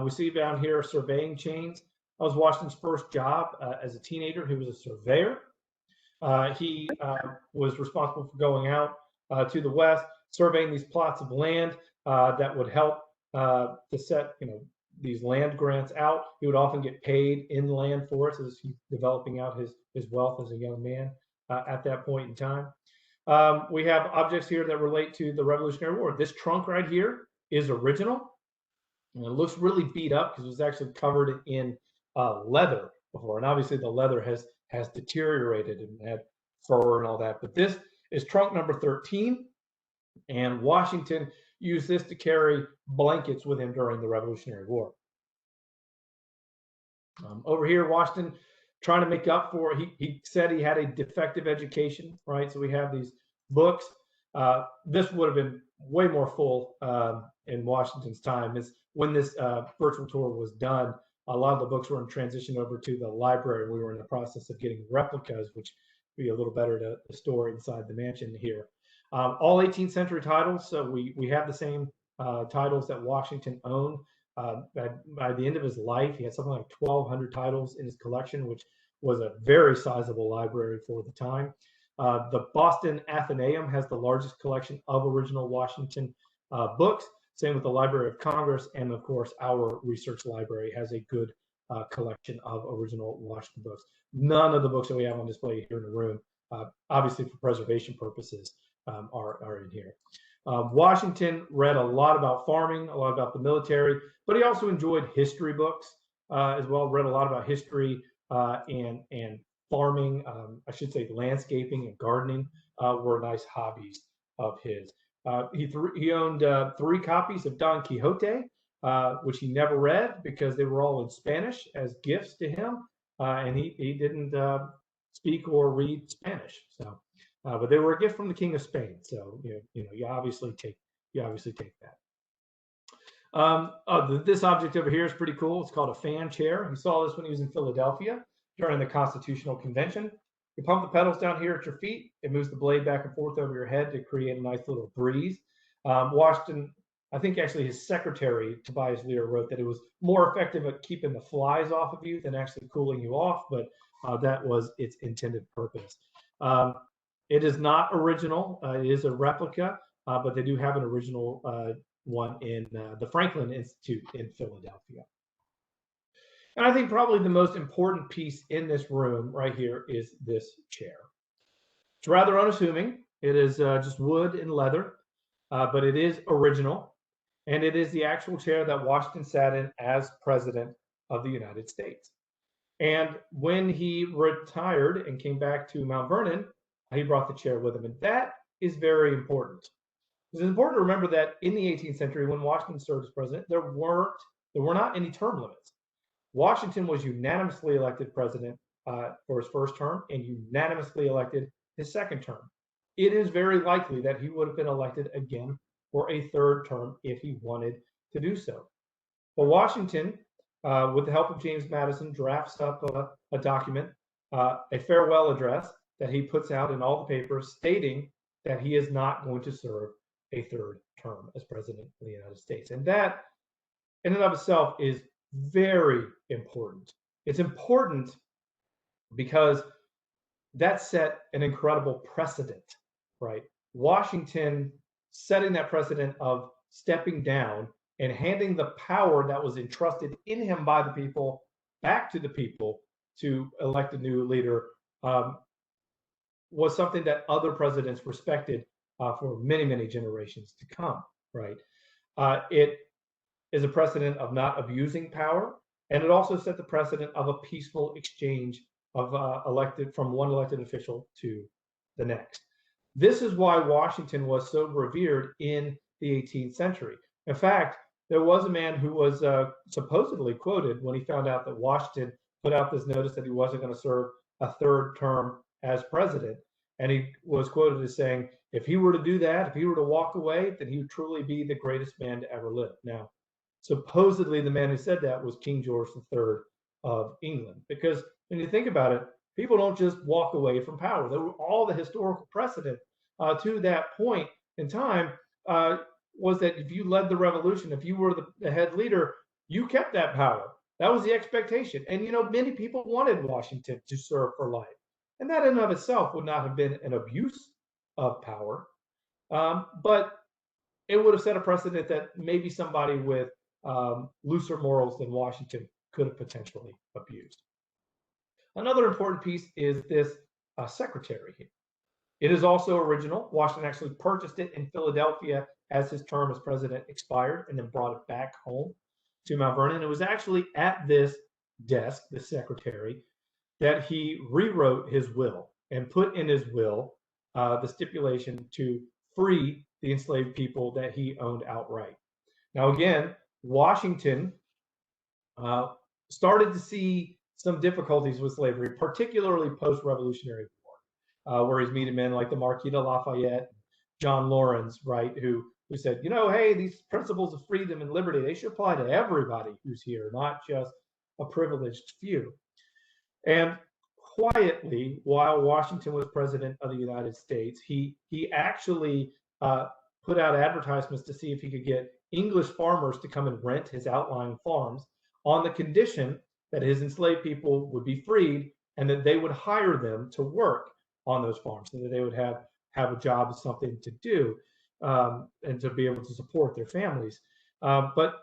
We see down here surveying chains. That was Washington's first job as a teenager. He was a surveyor. He was responsible for going out to the west, surveying these plots of land that would help to set, these land grants out. He would often get paid in land for it as he's developing out his wealth as a young man at that point in time. We have objects here that relate to the Revolutionary War. This trunk right here is original. And it looks really beat up because it was actually covered in leather before. And obviously the leather has deteriorated and had fur and all that. But this is trunk number 13. And Washington used this to carry blankets with him during the Revolutionary War. Over here, Washington trying to make up for, he said he had a defective education, right? So we have these books. This would have been way more full in Washington's time. When this virtual tour was done, a lot of the books were in transition over to the library. We were in the process of getting replicas, which would be a little better to store inside the mansion here. All 18th century titles. So we have the same titles that Washington owned. By the end of his life, he had something like 1,200 titles in his collection, which was a very sizable library for the time. The Boston Athenaeum has the largest collection of original Washington books. Same with the Library of Congress, and of course, our research library has a good collection of original Washington books. None of the books that we have on display here in the room, obviously for preservation purposes, are in here. Washington read a lot about farming, a lot about the military, but he also enjoyed history books as well, read a lot about history and farming, I should say landscaping and gardening were nice hobbies of his. He owned 3 copies of Don Quixote, which he never read because they were all in Spanish as gifts to him, and he didn't speak or read Spanish. So, but they were a gift from the King of Spain. So you obviously take that. This object over here is pretty cool. It's called a fan chair. He saw this when he was in Philadelphia during the Constitutional Convention. You pump the pedals down here at your feet. It moves the blade back and forth over your head to create a nice little breeze. Washington, I think actually his secretary, Tobias Lear, wrote that it was more effective at keeping the flies off of you than actually cooling you off, but that was its intended purpose. It is not original. It is a replica, but they do have an original one in the Franklin Institute in Philadelphia. And I think probably the most important piece in this room right here is this chair. It's rather unassuming. It is just wood and leather, but it is original. And it is the actual chair that Washington sat in as president of the United States. And when he retired and came back to Mount Vernon, he brought the chair with him. And that is very important. It's important to remember that in the 18th century, when Washington served as president, there were not any term limits. Washington was unanimously elected president for his first term and unanimously elected his second term. It is very likely that he would have been elected again for a third term if he wanted to do so. But Washington, with the help of James Madison, drafts up a document, a farewell address that he puts out in all the papers stating that he is not going to serve a third term as president of the United States. And that in and of itself is very important. It's important because that set an incredible precedent, right? Washington setting that precedent of stepping down and handing the power that was entrusted in him by the people back to the people to elect a new leader was something that other presidents respected for many, many generations to come, right? It is a precedent of not abusing power, and it also set the precedent of a peaceful exchange of from one elected official to the next. This is why Washington was so revered in the 18th century. In fact, there was a man who was supposedly quoted when he found out that Washington put out this notice that he wasn't going to serve a third term as president. And he was quoted as saying, if he were to do that, if he were to walk away, then he would truly be the greatest man to ever live. Now, supposedly the man who said that was King George III of England. Because when you think about it, people don't just walk away from power. There were all the historical precedent to that point in time was that if you led the revolution, if you were the head leader, you kept that power. That was the expectation. And, you know, many people wanted Washington to serve for life. And that in and of itself would not have been an abuse of power, but it would have set a precedent that maybe somebody with looser morals than Washington could have potentially abused. Another important piece is this secretary here. It is also original. Washington actually purchased it in Philadelphia as his term as president expired and then brought it back home to Mount Vernon. It was actually at this desk, the secretary, that he rewrote his will and put in his will the stipulation to free the enslaved people that he owned outright. Now, again, Washington started to see some difficulties with slavery, particularly post-Revolutionary War, where he's meeting men like the Marquis de Lafayette, John Lawrence, right, who said, you know, hey, these principles of freedom and liberty, they should apply to everybody who's here, not just a privileged few. And quietly, while Washington was president of the United States, he actually put out advertisements to see if he could get English farmers to come and rent his outlying farms on the condition that his enslaved people would be freed and that they would hire them to work on those farms so that they would have a job, something to do, and to be able to support their families. But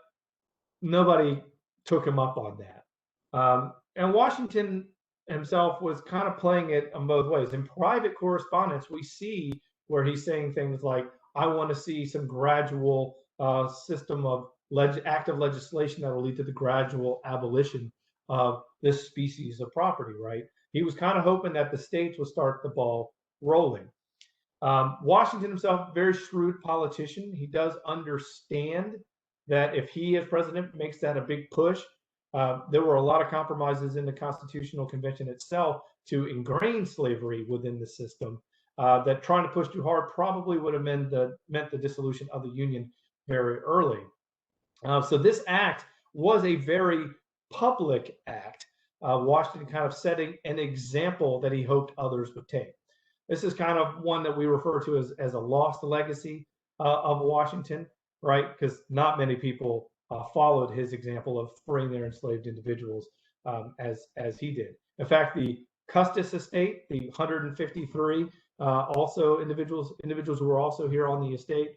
nobody took him up on that. And Washington himself was kind of playing it on both ways. In private correspondence, we see where he's saying things like, I want to see some gradual system of active legislation that will lead to the gradual abolition of this species of property, right? He was kind of hoping that the states would start the ball rolling. Washington himself, very shrewd politician. He does understand that if he as president makes that a big push, there were a lot of compromises in the Constitutional Convention itself to ingrain slavery within the system, that trying to push too hard probably would have meant the dissolution of the Union very early. So this act was a very public act, Washington kind of setting an example that he hoped others would take. This is kind of one that we refer to as a lost legacy of Washington, right? Because not many people followed his example of freeing their enslaved individuals as he did. In fact, the Custis estate, the 153 also individuals who were also here on the estate,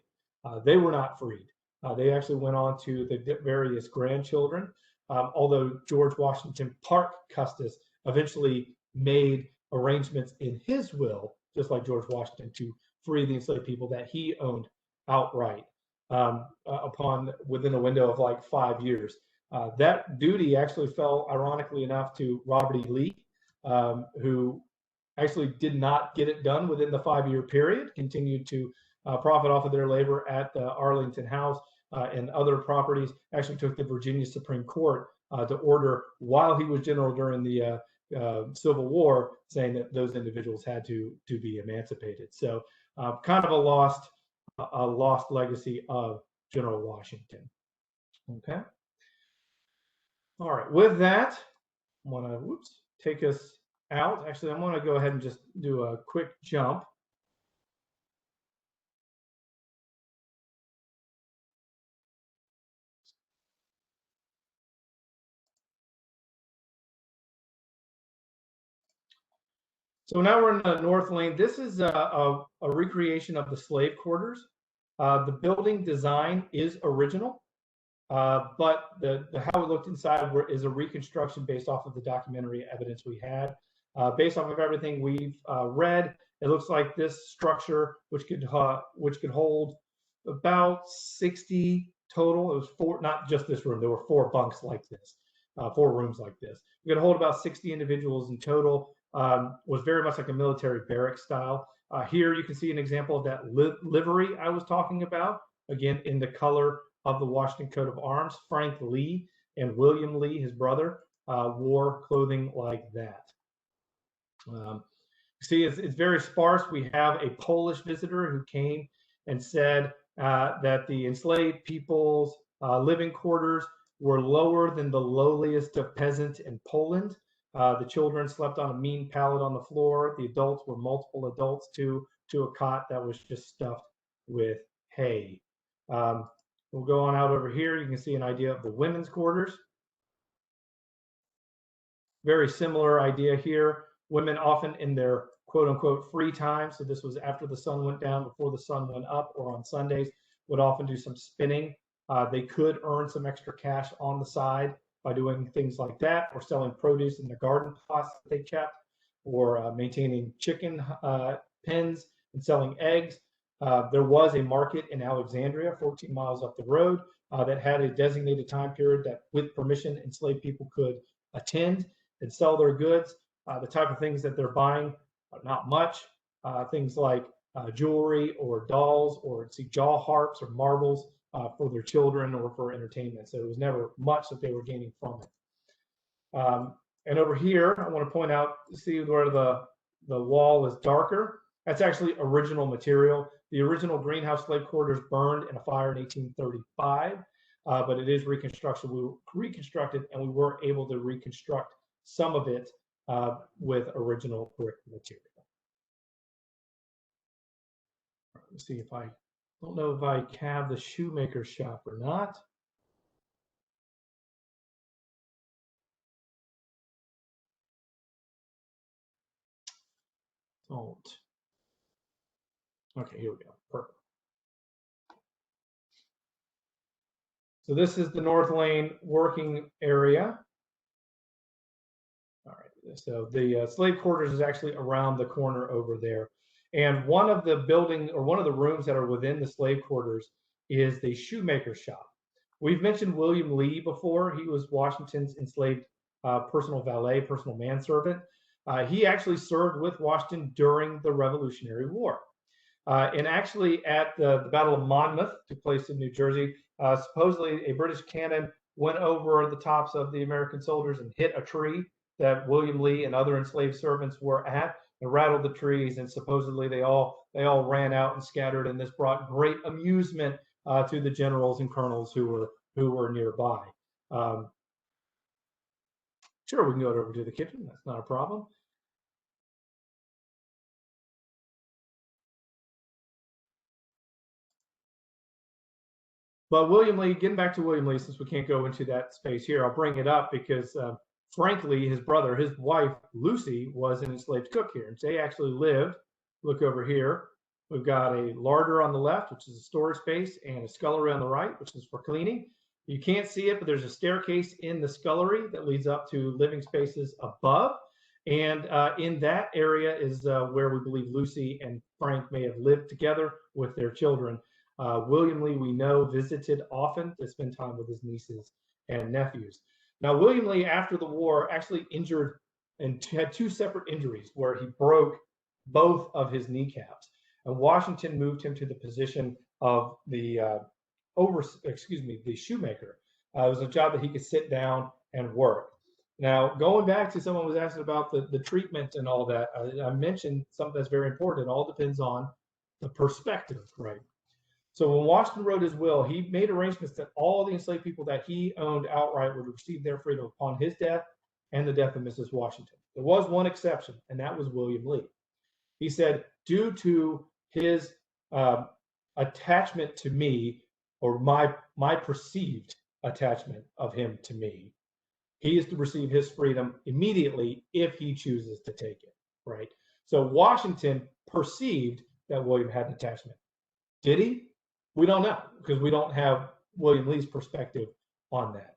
they were not freed. They actually went on to the various grandchildren, although George Washington Parke Custis eventually made arrangements in his will, just like George Washington, to free the enslaved people that he owned outright upon within a window of like 5 years. That duty actually fell, ironically enough, to Robert E. Lee, who actually did not get it done within the 5-year period, continued to profit off of their labor at the Arlington House and other properties, actually took the Virginia Supreme Court to order, while he was general during the Civil War, saying that those individuals had to be emancipated. So kind of a lost legacy of General Washington. Okay. All right. With that, I'm going to take us out. Actually, I'm going to go ahead and just do a quick jump. So now we're in the North Lane. This is a recreation of the slave quarters. The building design is original, but the how it looked inside is a reconstruction based off of the documentary evidence we had. Based off of everything we've read, it looks like this structure, which could hold about 60 total. It was 4, not just this room. There were 4 bunks like this, 4 rooms like this. We could hold about 60 individuals in total. Was very much like a military barracks style. Here you can see an example of that livery I was talking about, again in the color of the Washington coat of arms. Frank Lee and William Lee, his brother, wore clothing like that. See, it's very sparse. We have a Polish visitor who came and said that the enslaved people's living quarters were lower than the lowliest of peasants in Poland. The children slept on a mean pallet on the floor. The adults were multiple adults to a cot that was just stuffed with hay. We'll go on out over here. You can see an idea of the women's quarters. Very similar idea here. Women often in their quote unquote free time, so this was after the sun went down, before the sun went up, or on Sundays, would often do some spinning. They could earn some extra cash on the side by doing things like that, or selling produce in the garden plots that they kept, or maintaining chicken pens and selling eggs. There was a market in Alexandria, 14 miles up the road, that had a designated time period that, with permission, enslaved people could attend and sell their goods. The type of things that they're buying are not much. Things like jewelry or dolls, or jaw harps or marbles for their children or for entertainment. So it was never much that they were gaining from it. And over here, I want to point out, see where the wall is darker? That's actually original material. The original greenhouse slave quarters burned in a fire in 1835, but it is reconstructed. We reconstructed, and we were able to reconstruct some of it with original brick material. Let's see if I don't know if I have the shoemaker shop or not. Don't. Okay, here we go. Perfect. So this is the North Lane working area. All right. So the slave quarters is actually around the corner over there. And one of the building, or one of the rooms that are within the slave quarters, is the shoemaker shop. We've mentioned William Lee before. He was Washington's enslaved personal valet, personal manservant. He actually served with Washington during the Revolutionary War. And actually at the Battle of Monmouth, took place in New Jersey, supposedly a British cannon went over the tops of the American soldiers and hit a tree that William Lee and other enslaved servants were at, and rattled the trees, and supposedly they all ran out and scattered, and this brought great amusement to the generals and colonels who were nearby. Sure, we can go over to the kitchen. That's not a problem. But William Lee, getting back to William Lee, since we can't go into that space here, I'll bring it up because, frankly, his brother, his wife, Lucy, was an enslaved cook here. And they actually lived, look over here, we've got a larder on the left, which is a storage space, and a scullery on the right, which is for cleaning. You can't see it, but there's a staircase in the scullery that leads up to living spaces above. And in that area is where we believe Lucy and Frank may have lived together with their children. William Lee, we know, visited often to spend time with his nieces and nephews. Now, William Lee, after the war, actually injured and had two separate injuries where he broke both of his kneecaps. And Washington moved him to the position of the the shoemaker. It was a job that he could sit down and work. Now, going back to someone was asking about the treatment and all that, I mentioned something that's very important. It all depends on the perspective, right? So when Washington wrote his will, he made arrangements that all the enslaved people that he owned outright would receive their freedom upon his death and the death of Mrs. Washington. There was one exception, and that was William Lee. He said, due to his attachment to me, or my perceived attachment of him to me, he is to receive his freedom immediately if he chooses to take it, right? So Washington perceived that William had an attachment. Did he? We don't know because we don't have William Lee's perspective on that.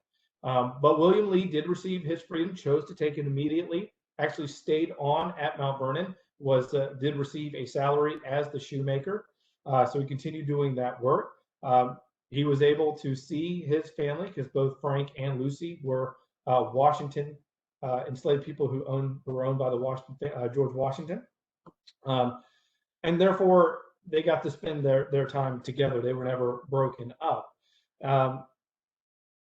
But William Lee did receive his freedom, chose to take it immediately, actually stayed on at Mount Vernon, did receive a salary as the shoemaker. So he continued doing that work. He was able to see his family because both Frank and Lucy were Washington enslaved people who were owned by the George Washington. And therefore, they got to spend their time together. They were never broken up.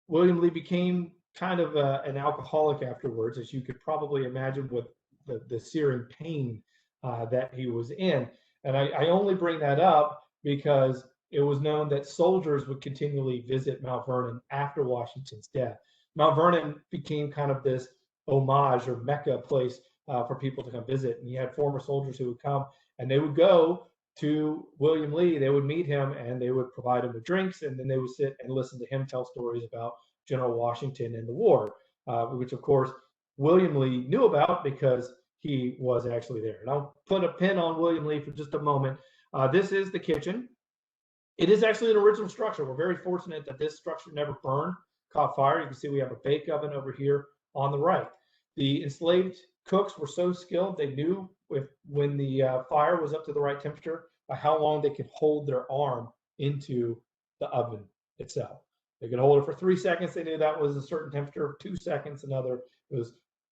William Lee became kind of an alcoholic afterwards, as you could probably imagine with the searing pain that he was in. And I only bring that up because it was known that soldiers would continually visit Mount Vernon after Washington's death. Mount Vernon became kind of this homage or Mecca place for people to come visit. And you had former soldiers who would come and they would go to William Lee, they would meet him and they would provide him with drinks, and then they would sit and listen to him tell stories about General Washington and the war, which of course William Lee knew about because he was actually there. And I'll put a pin on William Lee for just a moment. This is the kitchen. It is actually an original structure. We're very fortunate that this structure never burned, caught fire. You can see we have a bake oven over here on the right. The enslaved cooks were so skilled, they knew when the fire was up to the right temperature, by how long they could hold their arm into the oven itself. They could hold it for 3 seconds. They knew that was a certain temperature. 2 seconds, another. It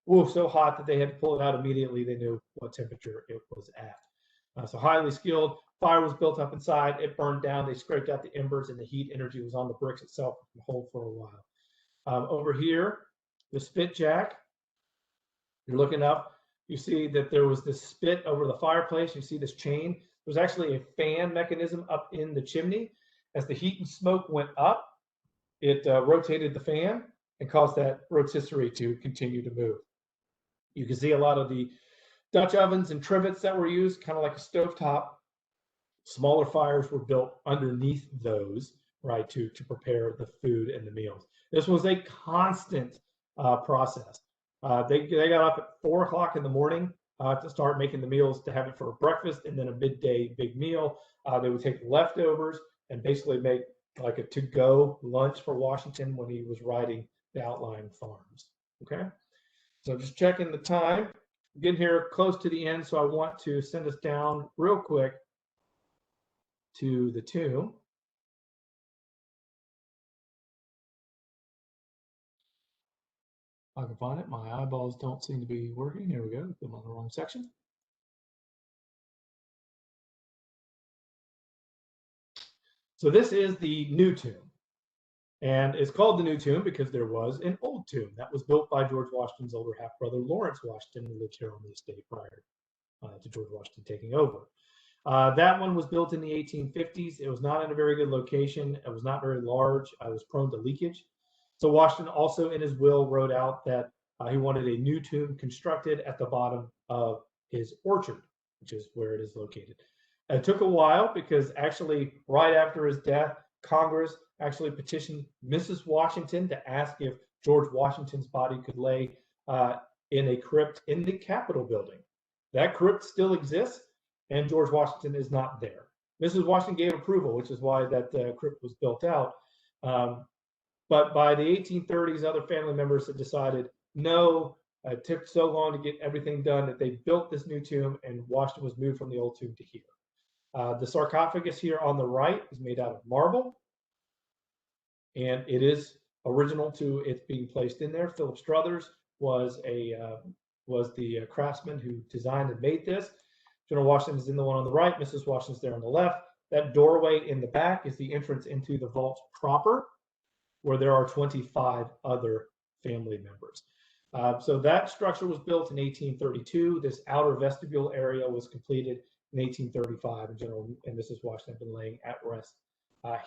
was so hot that they had to pull it out immediately. They knew what temperature it was at. So highly skilled. Fire was built up inside. It burned down. They scraped out the embers, and the heat energy was on the bricks itself to hold for a while. Over here, the spit jack. You're looking up. You see that there was this spit over the fireplace. You see this chain. There's actually a fan mechanism up in the chimney. As the heat and smoke went up, it rotated the fan and caused that rotisserie to continue to move. You can see a lot of the Dutch ovens and trivets that were used, kind of like a stovetop. Smaller fires were built underneath those, right, to prepare the food and the meals. This was a constant process. They got up at 4 o'clock in the morning to start making the meals, to have it for breakfast and then a midday big meal. They would take leftovers and basically make like a to-go lunch for Washington when he was riding the outlying farms. Okay, so just checking the time. Getting here close to the end, so I want to send us down real quick to the tomb. I can find it. My eyeballs don't seem to be working. Here we go. I'm on the wrong section. So this is the new tomb. And it's called the new tomb because there was an old tomb that was built by George Washington's older half-brother, Lawrence Washington, who lived here on the estate prior to George Washington taking over. That one was built in the 1850s. It was not in a very good location. It was not very large. It was prone to leakage. So Washington also in his will wrote out that He wanted a new tomb constructed at the bottom of his orchard, which is where it is located. It took a while because actually right after his death, Congress actually petitioned Mrs. Washington to ask if George Washington's body could lay in a crypt in the Capitol building. That crypt still exists, and George Washington is not there. Mrs. Washington gave approval, which is why that crypt was built out. But by the 1830s, other family members had decided, no, it took so long to get everything done that they built this new tomb, and Washington was moved from the old tomb to here. The sarcophagus here on the right is made out of marble, and it is original to its being placed in there. Philip Struthers was the craftsman who designed and made this. General Washington is in the one on the right. Mrs. Washington's there on the left. That doorway in the back is the entrance into the vault proper, where there are 25 other family members. So that structure was built in 1832. This outer vestibule area was completed in 1835, and General and Mrs. Washington have been laying at rest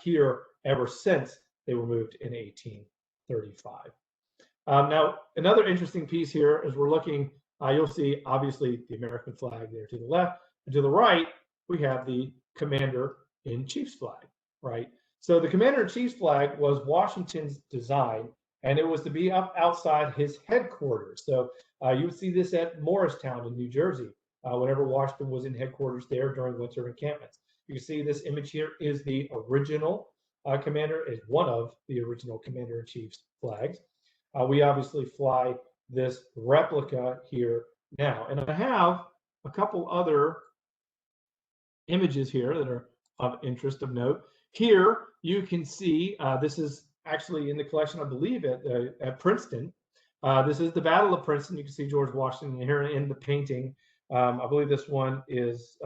here ever since they were moved in 1835. Now, another interesting piece here as we're looking, you'll see obviously the American flag there to the left, and to the right we have the Commander-in-Chief's flag, right? So the Commander-in-Chief's flag was Washington's design, and it was to be up outside his headquarters. So you would see this at Morristown in New Jersey, whenever Washington was in headquarters there during winter encampments. You can see this image here is the original is one of the original Commander-in-Chief's flags. We obviously fly this replica here now. And I have a couple other images here that are of interest of note. Here you can see, this is actually in the collection, I believe, at Princeton. This is the Battle of Princeton. You can see George Washington here in the painting. I believe this one is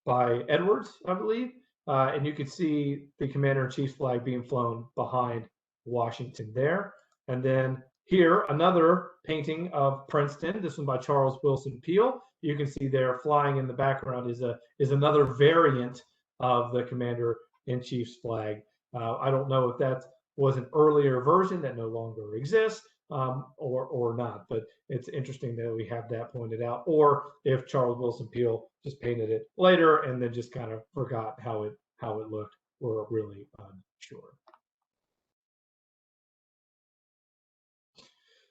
by Edwards, I believe. And you can see the Commander-in-Chief's flag being flown behind Washington there. And then here, another painting of Princeton, this one by Charles Wilson Peale. You can see there flying in the background is another variant of the Commander-in-Chief's flag. I don't know if that was an earlier version that no longer exists or not, but it's interesting that we have that pointed out, or if Charles Wilson Peale just painted it later and then just kind of forgot how it looked. We're really unsure.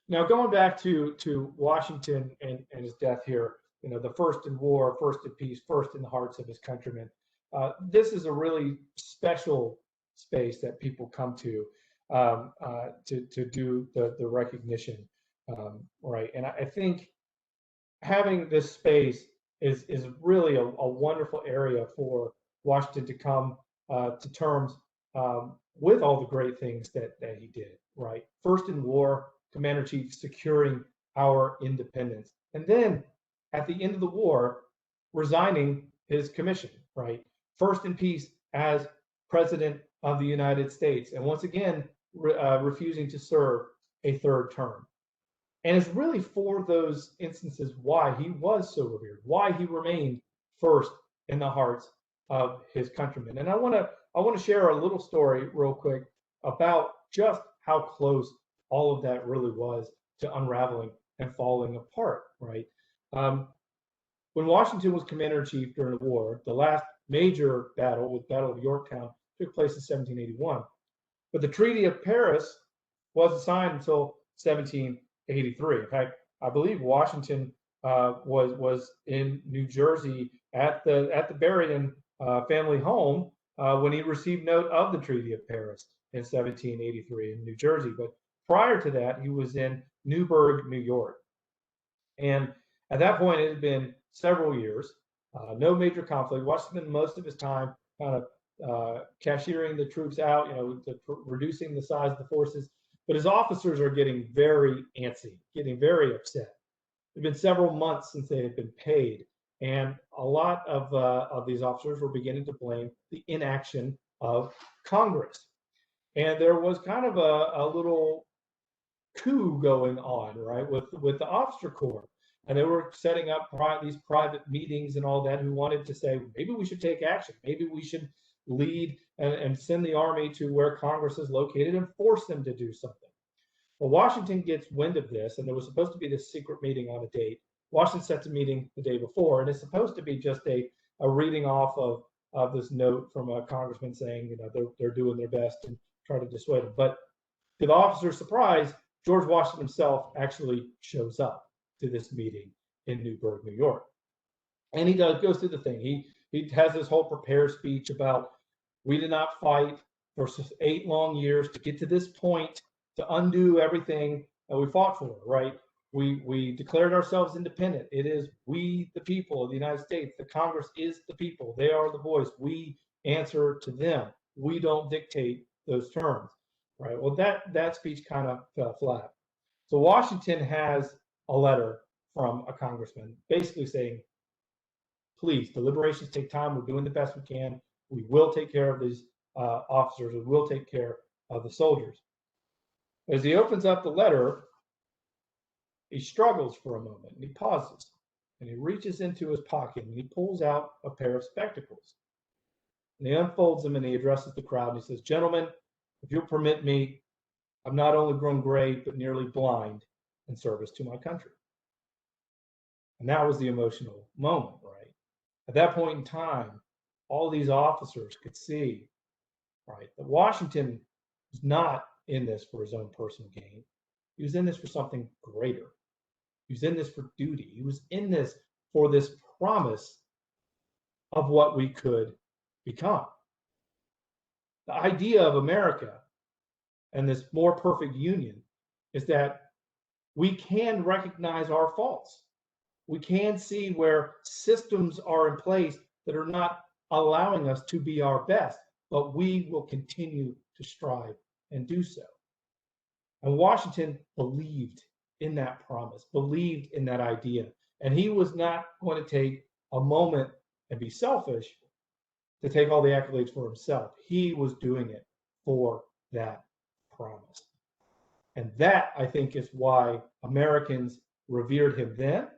Now, going back to Washington and his death here, you know, the first in war, first in peace, first in the hearts of his countrymen. This is a really special space that people come to do the recognition, right? And I think having this space is really a wonderful area for Washington to come to terms with all the great things that he did, right? First in war, Commander-in-Chief securing our independence. And then at the end of the war, resigning his commission, right? First in peace as President of the United States. And once again, refusing to serve a third term. And it's really for those instances why he was so revered, why he remained first in the hearts of his countrymen. And I want to share a little story real quick about just how close all of that really was to unraveling and falling apart, right? When Washington was Commander-in-Chief during the war, the last major battle, with Battle of Yorktown, took place in 1781. But the Treaty of Paris wasn't signed until 1783. In fact, I believe Washington was in New Jersey at the Vernon family home when he received note of the Treaty of Paris in 1783 in New Jersey. But prior to that, he was in Newburgh, New York. And at that point, it had been several years, no major conflict. Washington spent most of his time kind of cashiering the troops out, you know, reducing the size of the forces. But his officers are getting very antsy, getting very upset. It had been several months since they had been paid. And a lot of these officers were beginning to blame the inaction of Congress. And there was kind of a little coup going on, right, with the officer corps. And they were setting up these private meetings and all that, who wanted to say, maybe we should take action. Maybe we should lead and send the army to where Congress is located and force them to do something. Well, Washington gets wind of this, and there was supposed to be this secret meeting on a date. Washington sets a meeting the day before, and it's supposed to be just a reading off of this note from a congressman saying, you know, they're doing their best and try to dissuade him. But to the officer's surprise, George Washington himself actually shows up to this meeting in Newburgh, New York. And he goes through the thing. He has this whole prepared speech about we did not fight for 8 long years to get to this point, to undo everything that we fought for, right? We declared ourselves independent. It is we, the people of the United States. The Congress is the people. They are the voice. We answer to them. We don't dictate those terms, right? Well, that speech kind of fell flat. So Washington has a letter from a congressman basically saying, please, deliberations take time. We're doing the best we can. We will take care of these officers. We will take care of the soldiers. As he opens up the letter, he struggles for a moment and he pauses and he reaches into his pocket and he pulls out a pair of spectacles. And he unfolds them and he addresses the crowd and he says, gentlemen, if you'll permit me, I've not only grown gray, but nearly blind in service to my country. And that was the emotional moment, right? At that point in time, all these officers could see, right, that Washington was not in this for his own personal gain. He was in this for something greater. He was in this for duty. He was in this for this promise of what we could become. The idea of America and this more perfect union is that we can recognize our faults. We can see where systems are in place that are not allowing us to be our best, but we will continue to strive and do so. And Washington believed in that promise, believed in that idea. And he was not going to take a moment and be selfish to take all the accolades for himself. He was doing it for that promise. And that, I think, is why Americans revered him then. And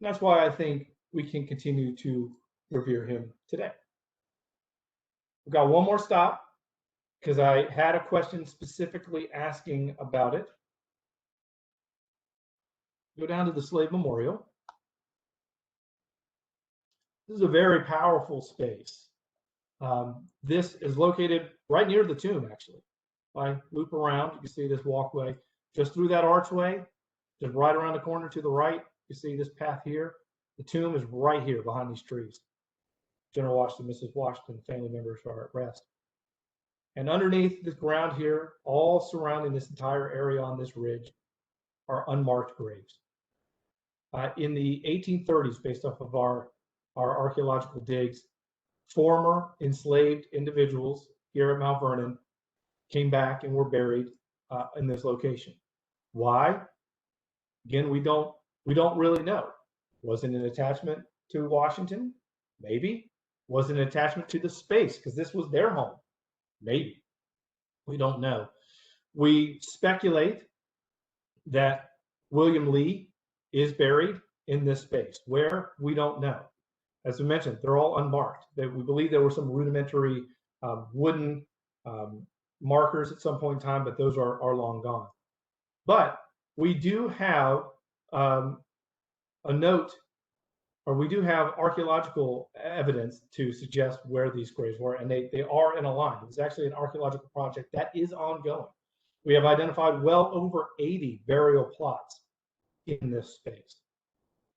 that's why I think we can continue to revere him today. We've got one more stop because I had a question specifically asking about it. Go down to the Slave Memorial. This is a very powerful space. This is located right near the tomb, actually. If I loop around, you can see this walkway. Just through that archway, just right around the corner to the right, you see this path here. The tomb is right here behind these trees. General Washington, Mrs. Washington, family members are at rest. And underneath this ground here, all surrounding this entire area on this ridge, are unmarked graves. In the 1830s, based off of our archaeological digs, former enslaved individuals here at Mount Vernon came back and were buried in this location. Why? Again, we don't really know. Was it an attachment to Washington? Maybe. Was it an attachment to the space because this was their home? Maybe. We don't know. We speculate that William Lee is buried in this space. Where? We don't know. As we mentioned, they're all unmarked. We believe there were some rudimentary wooden markers at some point in time, but those are long gone. But we do have a note, or we do have archaeological evidence to suggest where these graves were, and they are in a line. It's actually an archaeological project that is ongoing. We have identified well over 80 burial plots in this space.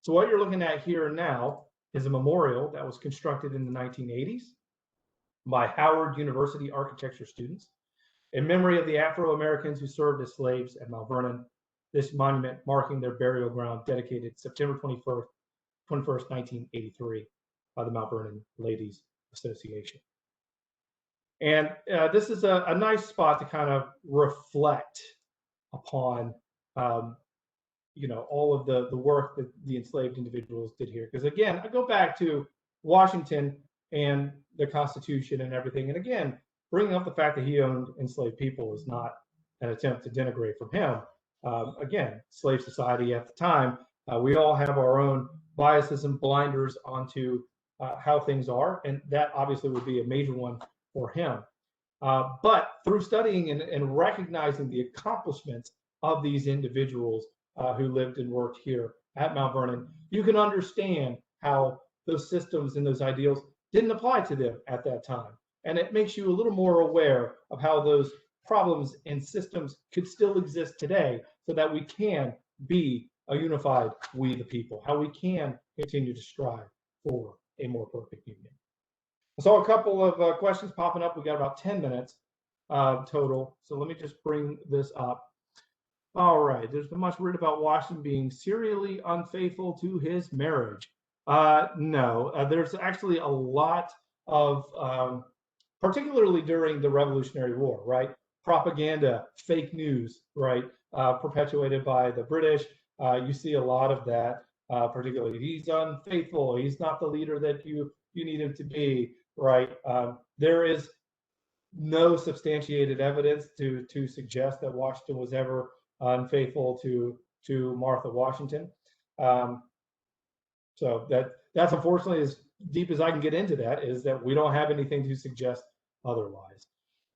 So what you're looking at here now is a memorial that was constructed in the 1980s by Howard University architecture students in memory of the Afro-Americans who served as slaves at Mount Vernon. This monument marking their burial ground dedicated September 21st, 1983 by the Mount Vernon Ladies Association. And this is a nice spot to kind of reflect upon all of the work that the enslaved individuals did here. Because again, I go back to Washington and the Constitution and everything. And again, bringing up the fact that he owned enslaved people is not an attempt to denigrate from him. Again, slave society at the time, we all have our own biases and blinders onto how things are. And that obviously would be a major one for him. But through studying and recognizing the accomplishments of these individuals who lived and worked here at Mount Vernon, you can understand how those systems and those ideals didn't apply to them at that time. And it makes you a little more aware of how those problems and systems could still exist today, so that we can be a unified we the people, how we can continue to strive for a more perfect union. I saw a couple of questions popping up. We got about 10 minutes total. So let me just bring this up. All right, there's been much word about Washington being serially unfaithful to his marriage. No, there's actually a lot of, particularly during the Revolutionary War, right? Propaganda, fake news, right? Perpetuated by the British. You see a lot of that, particularly he's unfaithful, he's not the leader that you need him to be, right? There is no substantiated evidence to suggest that Washington was ever unfaithful to Martha Washington. So that's unfortunately as deep as I can get into that, is that we don't have anything to suggest otherwise.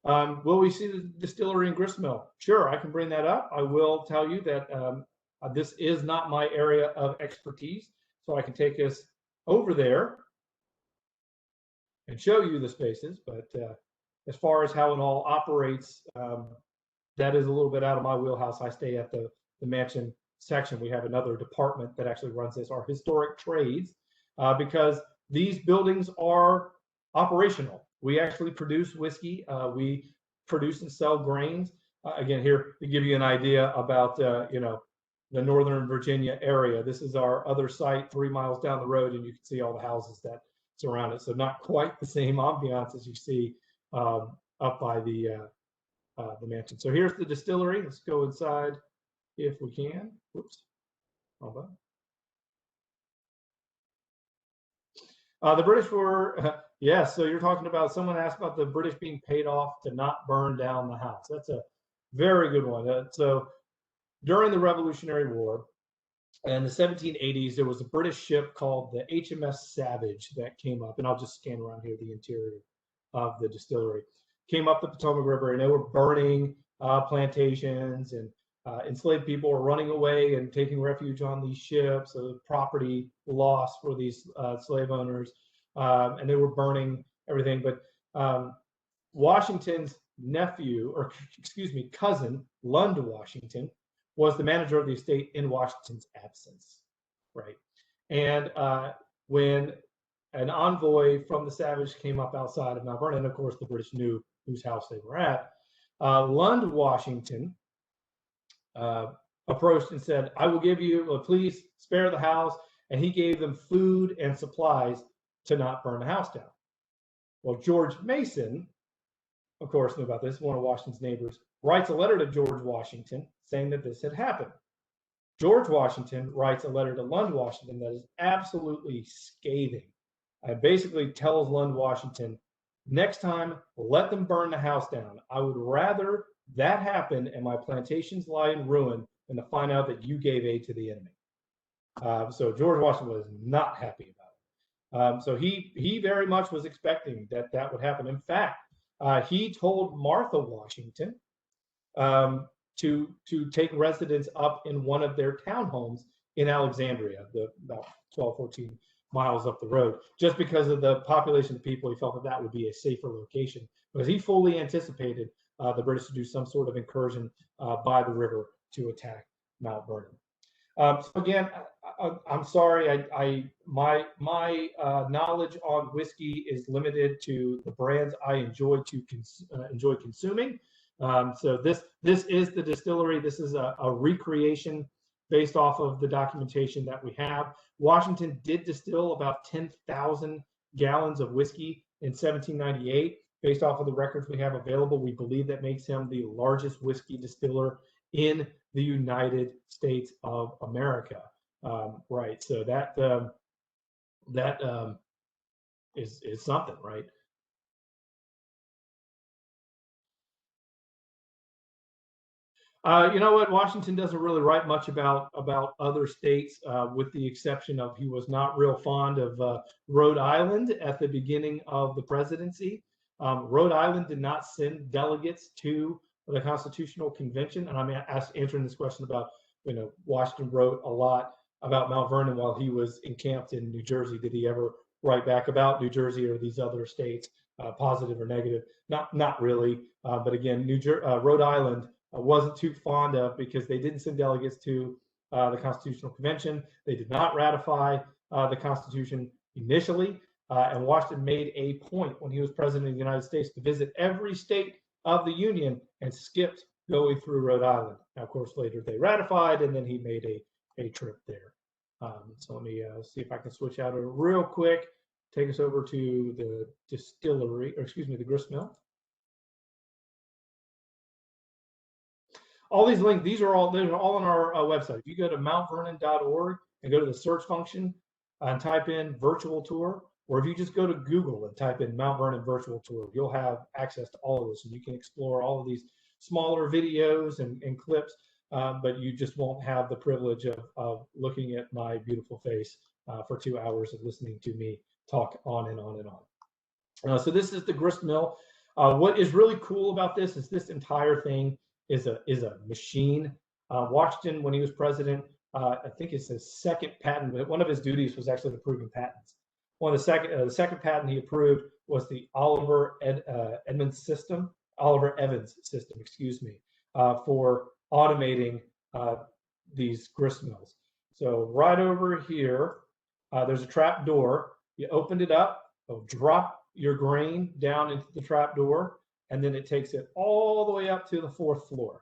Will we see the distillery and grist mill? Sure, I can bring that up. I will tell you that this is not my area of expertise, so I can take us over there and show you the spaces. But as far as how it all operates, that is a little bit out of my wheelhouse. I stay at the mansion section. We have another department that actually runs this, our historic trades, because these buildings are operational. We actually produce whiskey. We produce and sell grains. Again, here to give you an idea about the Northern Virginia area. This is our other site 3 miles down the road, and you can see all the houses that surround it. So not quite the same ambiance as you see up by the mansion. So here's the distillery. Let's go inside if we can. Whoops. Hold on. The British were, yes, so you're talking about, someone asked about the British being paid off to not burn down the house. That's a very good one. So during the Revolutionary War in the 1780s, there was a British ship called the HMS Savage that came up, and I'll just scan around here the interior of the distillery. Came up the Potomac River, and they were burning plantations, and enslaved people were running away and taking refuge on these ships. So property loss for these slave owners, and they were burning everything. But Washington's nephew, or excuse me, cousin, Lund Washington, was the manager of the estate in Washington's absence, right? And when an envoy from the Savage came up outside of Mount Vernon, of course, the British knew whose house they were at. Lund Washington approached and said, I will give you, please spare the house. And he gave them food and supplies to not burn the house down. Well, George Mason, of course, knew about this, one of Washington's neighbors, writes a letter to George Washington saying that this had happened. George Washington writes a letter to Lund Washington that is absolutely scathing. And basically tells Lund Washington, next time, let them burn the house down. I would rather that happen and my plantations lie in ruin than to find out that you gave aid to the enemy. So George Washington was not happy about it. So he very much was expecting that that would happen. In fact, he told Martha Washington to take residence up in one of their townhomes in Alexandria, about 12, 14 miles up the road, just because of the population of people. He felt that that would be a safer location, because he fully anticipated the British to do some sort of incursion by the river to attack Mount Vernon. So again, I'm sorry, my knowledge on whiskey is limited to the brands I enjoy consuming. So this is the distillery. This is a recreation based off of the documentation that we have. Washington did distill about 10,000 gallons of whiskey in 1798. Based off of the records we have available, we believe that makes him the largest whiskey distiller in the United States of America. Right, so that is something, right? You know what? Washington doesn't really write much about other states, with the exception of he was not real fond of Rhode Island at the beginning of the presidency. Rhode Island did not send delegates to of the Constitutional Convention. And I'm answering this question about, Washington wrote a lot about Mount Vernon while he was encamped in New Jersey. Did he ever write back about New Jersey or these other states, positive or negative? Not really. But again, Rhode Island wasn't too fond of, because they didn't send delegates to the Constitutional Convention. They did not ratify the Constitution initially. And Washington made a point when he was president of the United States to visit every state of the Union and skipped going through Rhode Island. Now, of course, later they ratified, and then he made a trip there. So let me see if I can switch out real quick. Take us over to the distillery, or excuse me, the grist mill. All these links, they're all on our website. If you go to mountvernon.org and go to the search function and type in virtual tour, or if you just go to Google and type in Mount Vernon virtual tour, you'll have access to all of this, and you can explore all of these smaller videos and clips, but you just won't have the privilege of looking at my beautiful face for 2 hours of listening to me talk on and on and on. So this is the grist mill. What is really cool about this is this entire thing is a machine. Washington, when he was president, I think it's his second patent, but one of his duties was actually approving patents. The second patent he approved was the Oliver Evans system, excuse me, for automating these grist mills. So right over here, there's a trap door. You opened it up, it'll drop your grain down into the trap door, and then it takes it all the way up to the 4th floor.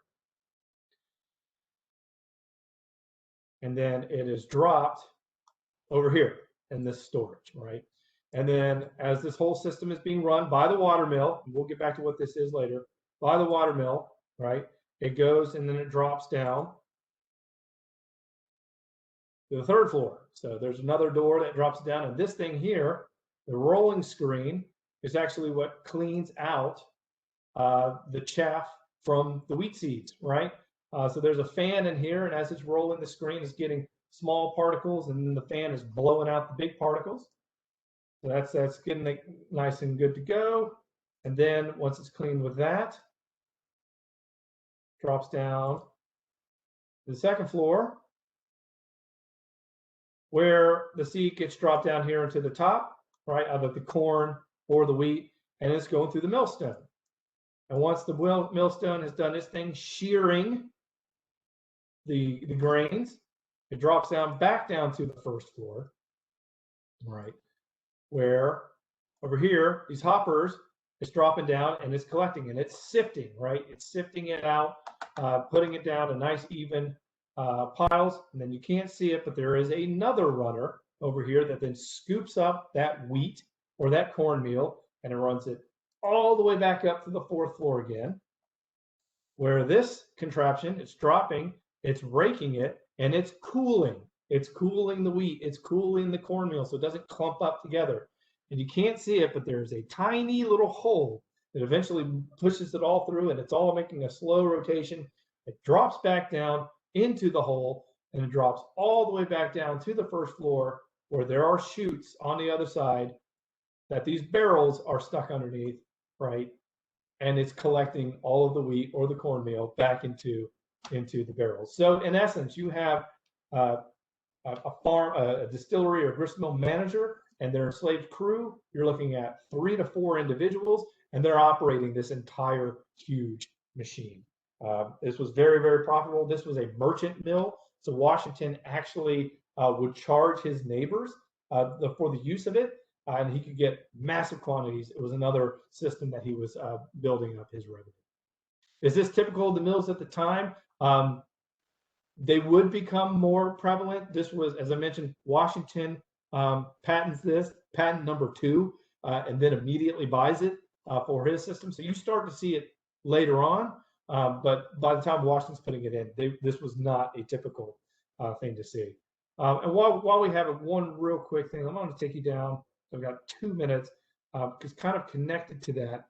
And then it is dropped over here in this storage, right? And then as this whole system is being run by the water mill, and we'll get back to what this is later, by the water mill, right? It goes and then it drops down to the 3rd floor. So there's another door that drops down, and this thing here, the rolling screen, is actually what cleans out the chaff from the wheat seeds, right? So there's a fan in here, and as it's rolling, the screen is getting small particles, and then the fan is blowing out the big particles. So that's getting it nice and good to go. And then once it's cleaned with that, drops down to the 2nd floor, where the seed gets dropped down here into the top, right, either the corn or the wheat, and it's going through the millstone. And once the millstone has done its thing, shearing the grains, it drops down back down to the 1st floor, right, where over here, these hoppers, it's dropping down and it's collecting and it's sifting, right? It's sifting it out, putting it down in nice even piles, and then you can't see it, but there is another runner over here that then scoops up that wheat or that cornmeal, and it runs it all the way back up to the 4th floor again, where this contraption, it's dropping, it's raking it, and it's cooling. It's cooling the wheat, it's cooling the cornmeal so it doesn't clump up together. And you can't see it, but there's a tiny little hole that eventually pushes it all through, and it's all making a slow rotation. It drops back down into the hole, and it drops all the way back down to the 1st floor, where there are chutes on the other side that these barrels are stuck underneath, right? And it's collecting all of the wheat or the cornmeal back into the barrels. So in essence, you have a distillery or grist mill manager and their enslaved crew. You're looking at 3 to 4 individuals, and they're operating this entire huge machine. This was very, very profitable. This was a merchant mill, so Washington actually would charge his neighbors for the use of it, and he could get massive quantities. It was another system that he was building up his revenue. Is this typical of the mills at the time? They would become more prevalent. This was, as I mentioned, Washington patents this, patent number 2, and then immediately buys it for his system. So you start to see it later on, but by the time Washington's putting it in, this was not a typical thing to see. And while we have one real quick thing, I'm going to take you down. I've got 2 minutes, because kind of connected to that,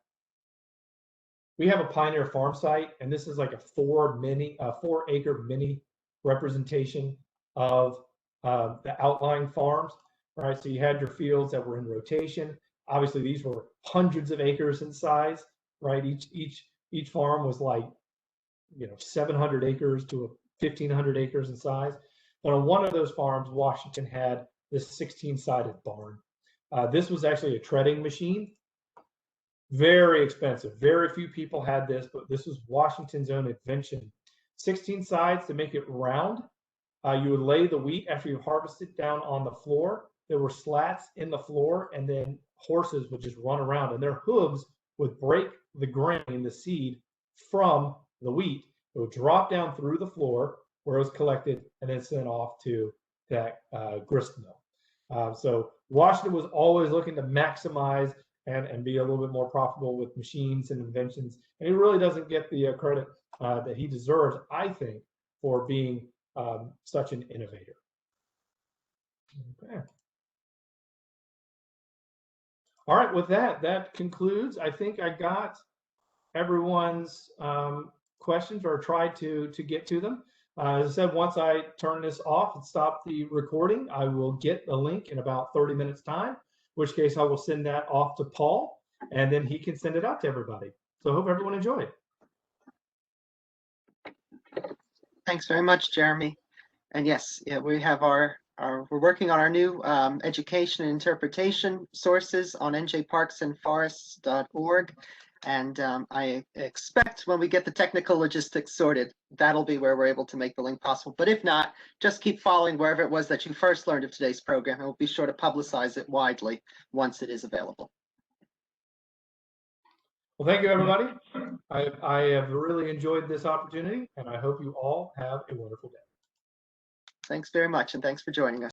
we have a Pioneer farm site, and this is like a 4-acre mini representation of the outlying farms. Right, so you had your fields that were in rotation. Obviously, these were hundreds of acres in size. Right, each farm was like 700 acres to 1,500 acres in size. But on one of those farms, Washington had this 16-sided barn. This was actually a treading machine. Very expensive. Very few people had this, but this was Washington's own invention. 16 sides to make it round. You would lay the wheat after you harvested down on the floor. There were slats in the floor, and then horses would just run around, and their hooves would break the grain, the seed, from the wheat. It would drop down through the floor where it was collected and then sent off to that grist mill. So Washington was always looking to maximize and be a little bit more profitable with machines and inventions. And he really doesn't get the credit that he deserves, I think, for being such an innovator. Okay. All right, with that concludes. I think I got everyone's questions, or tried to get to them. As I said, once I turn this off and stop the recording, I will get the link in about 30 minutes time, in which case I will send that off to Paul, and then he can send it out to everybody. So I hope everyone enjoyed. Thanks very much, Jeremy. And yes, yeah, we have we're working on our new education and interpretation sources on njparksandforests.org. And I expect when we get the technical logistics sorted, that'll be where we're able to make the link possible. But if not, just keep following wherever it was that you first learned of today's program, and we'll be sure to publicize it widely once it is available. Well, thank you, everybody. I have really enjoyed this opportunity, and I hope you all have a wonderful day. Thanks very much, and thanks for joining us.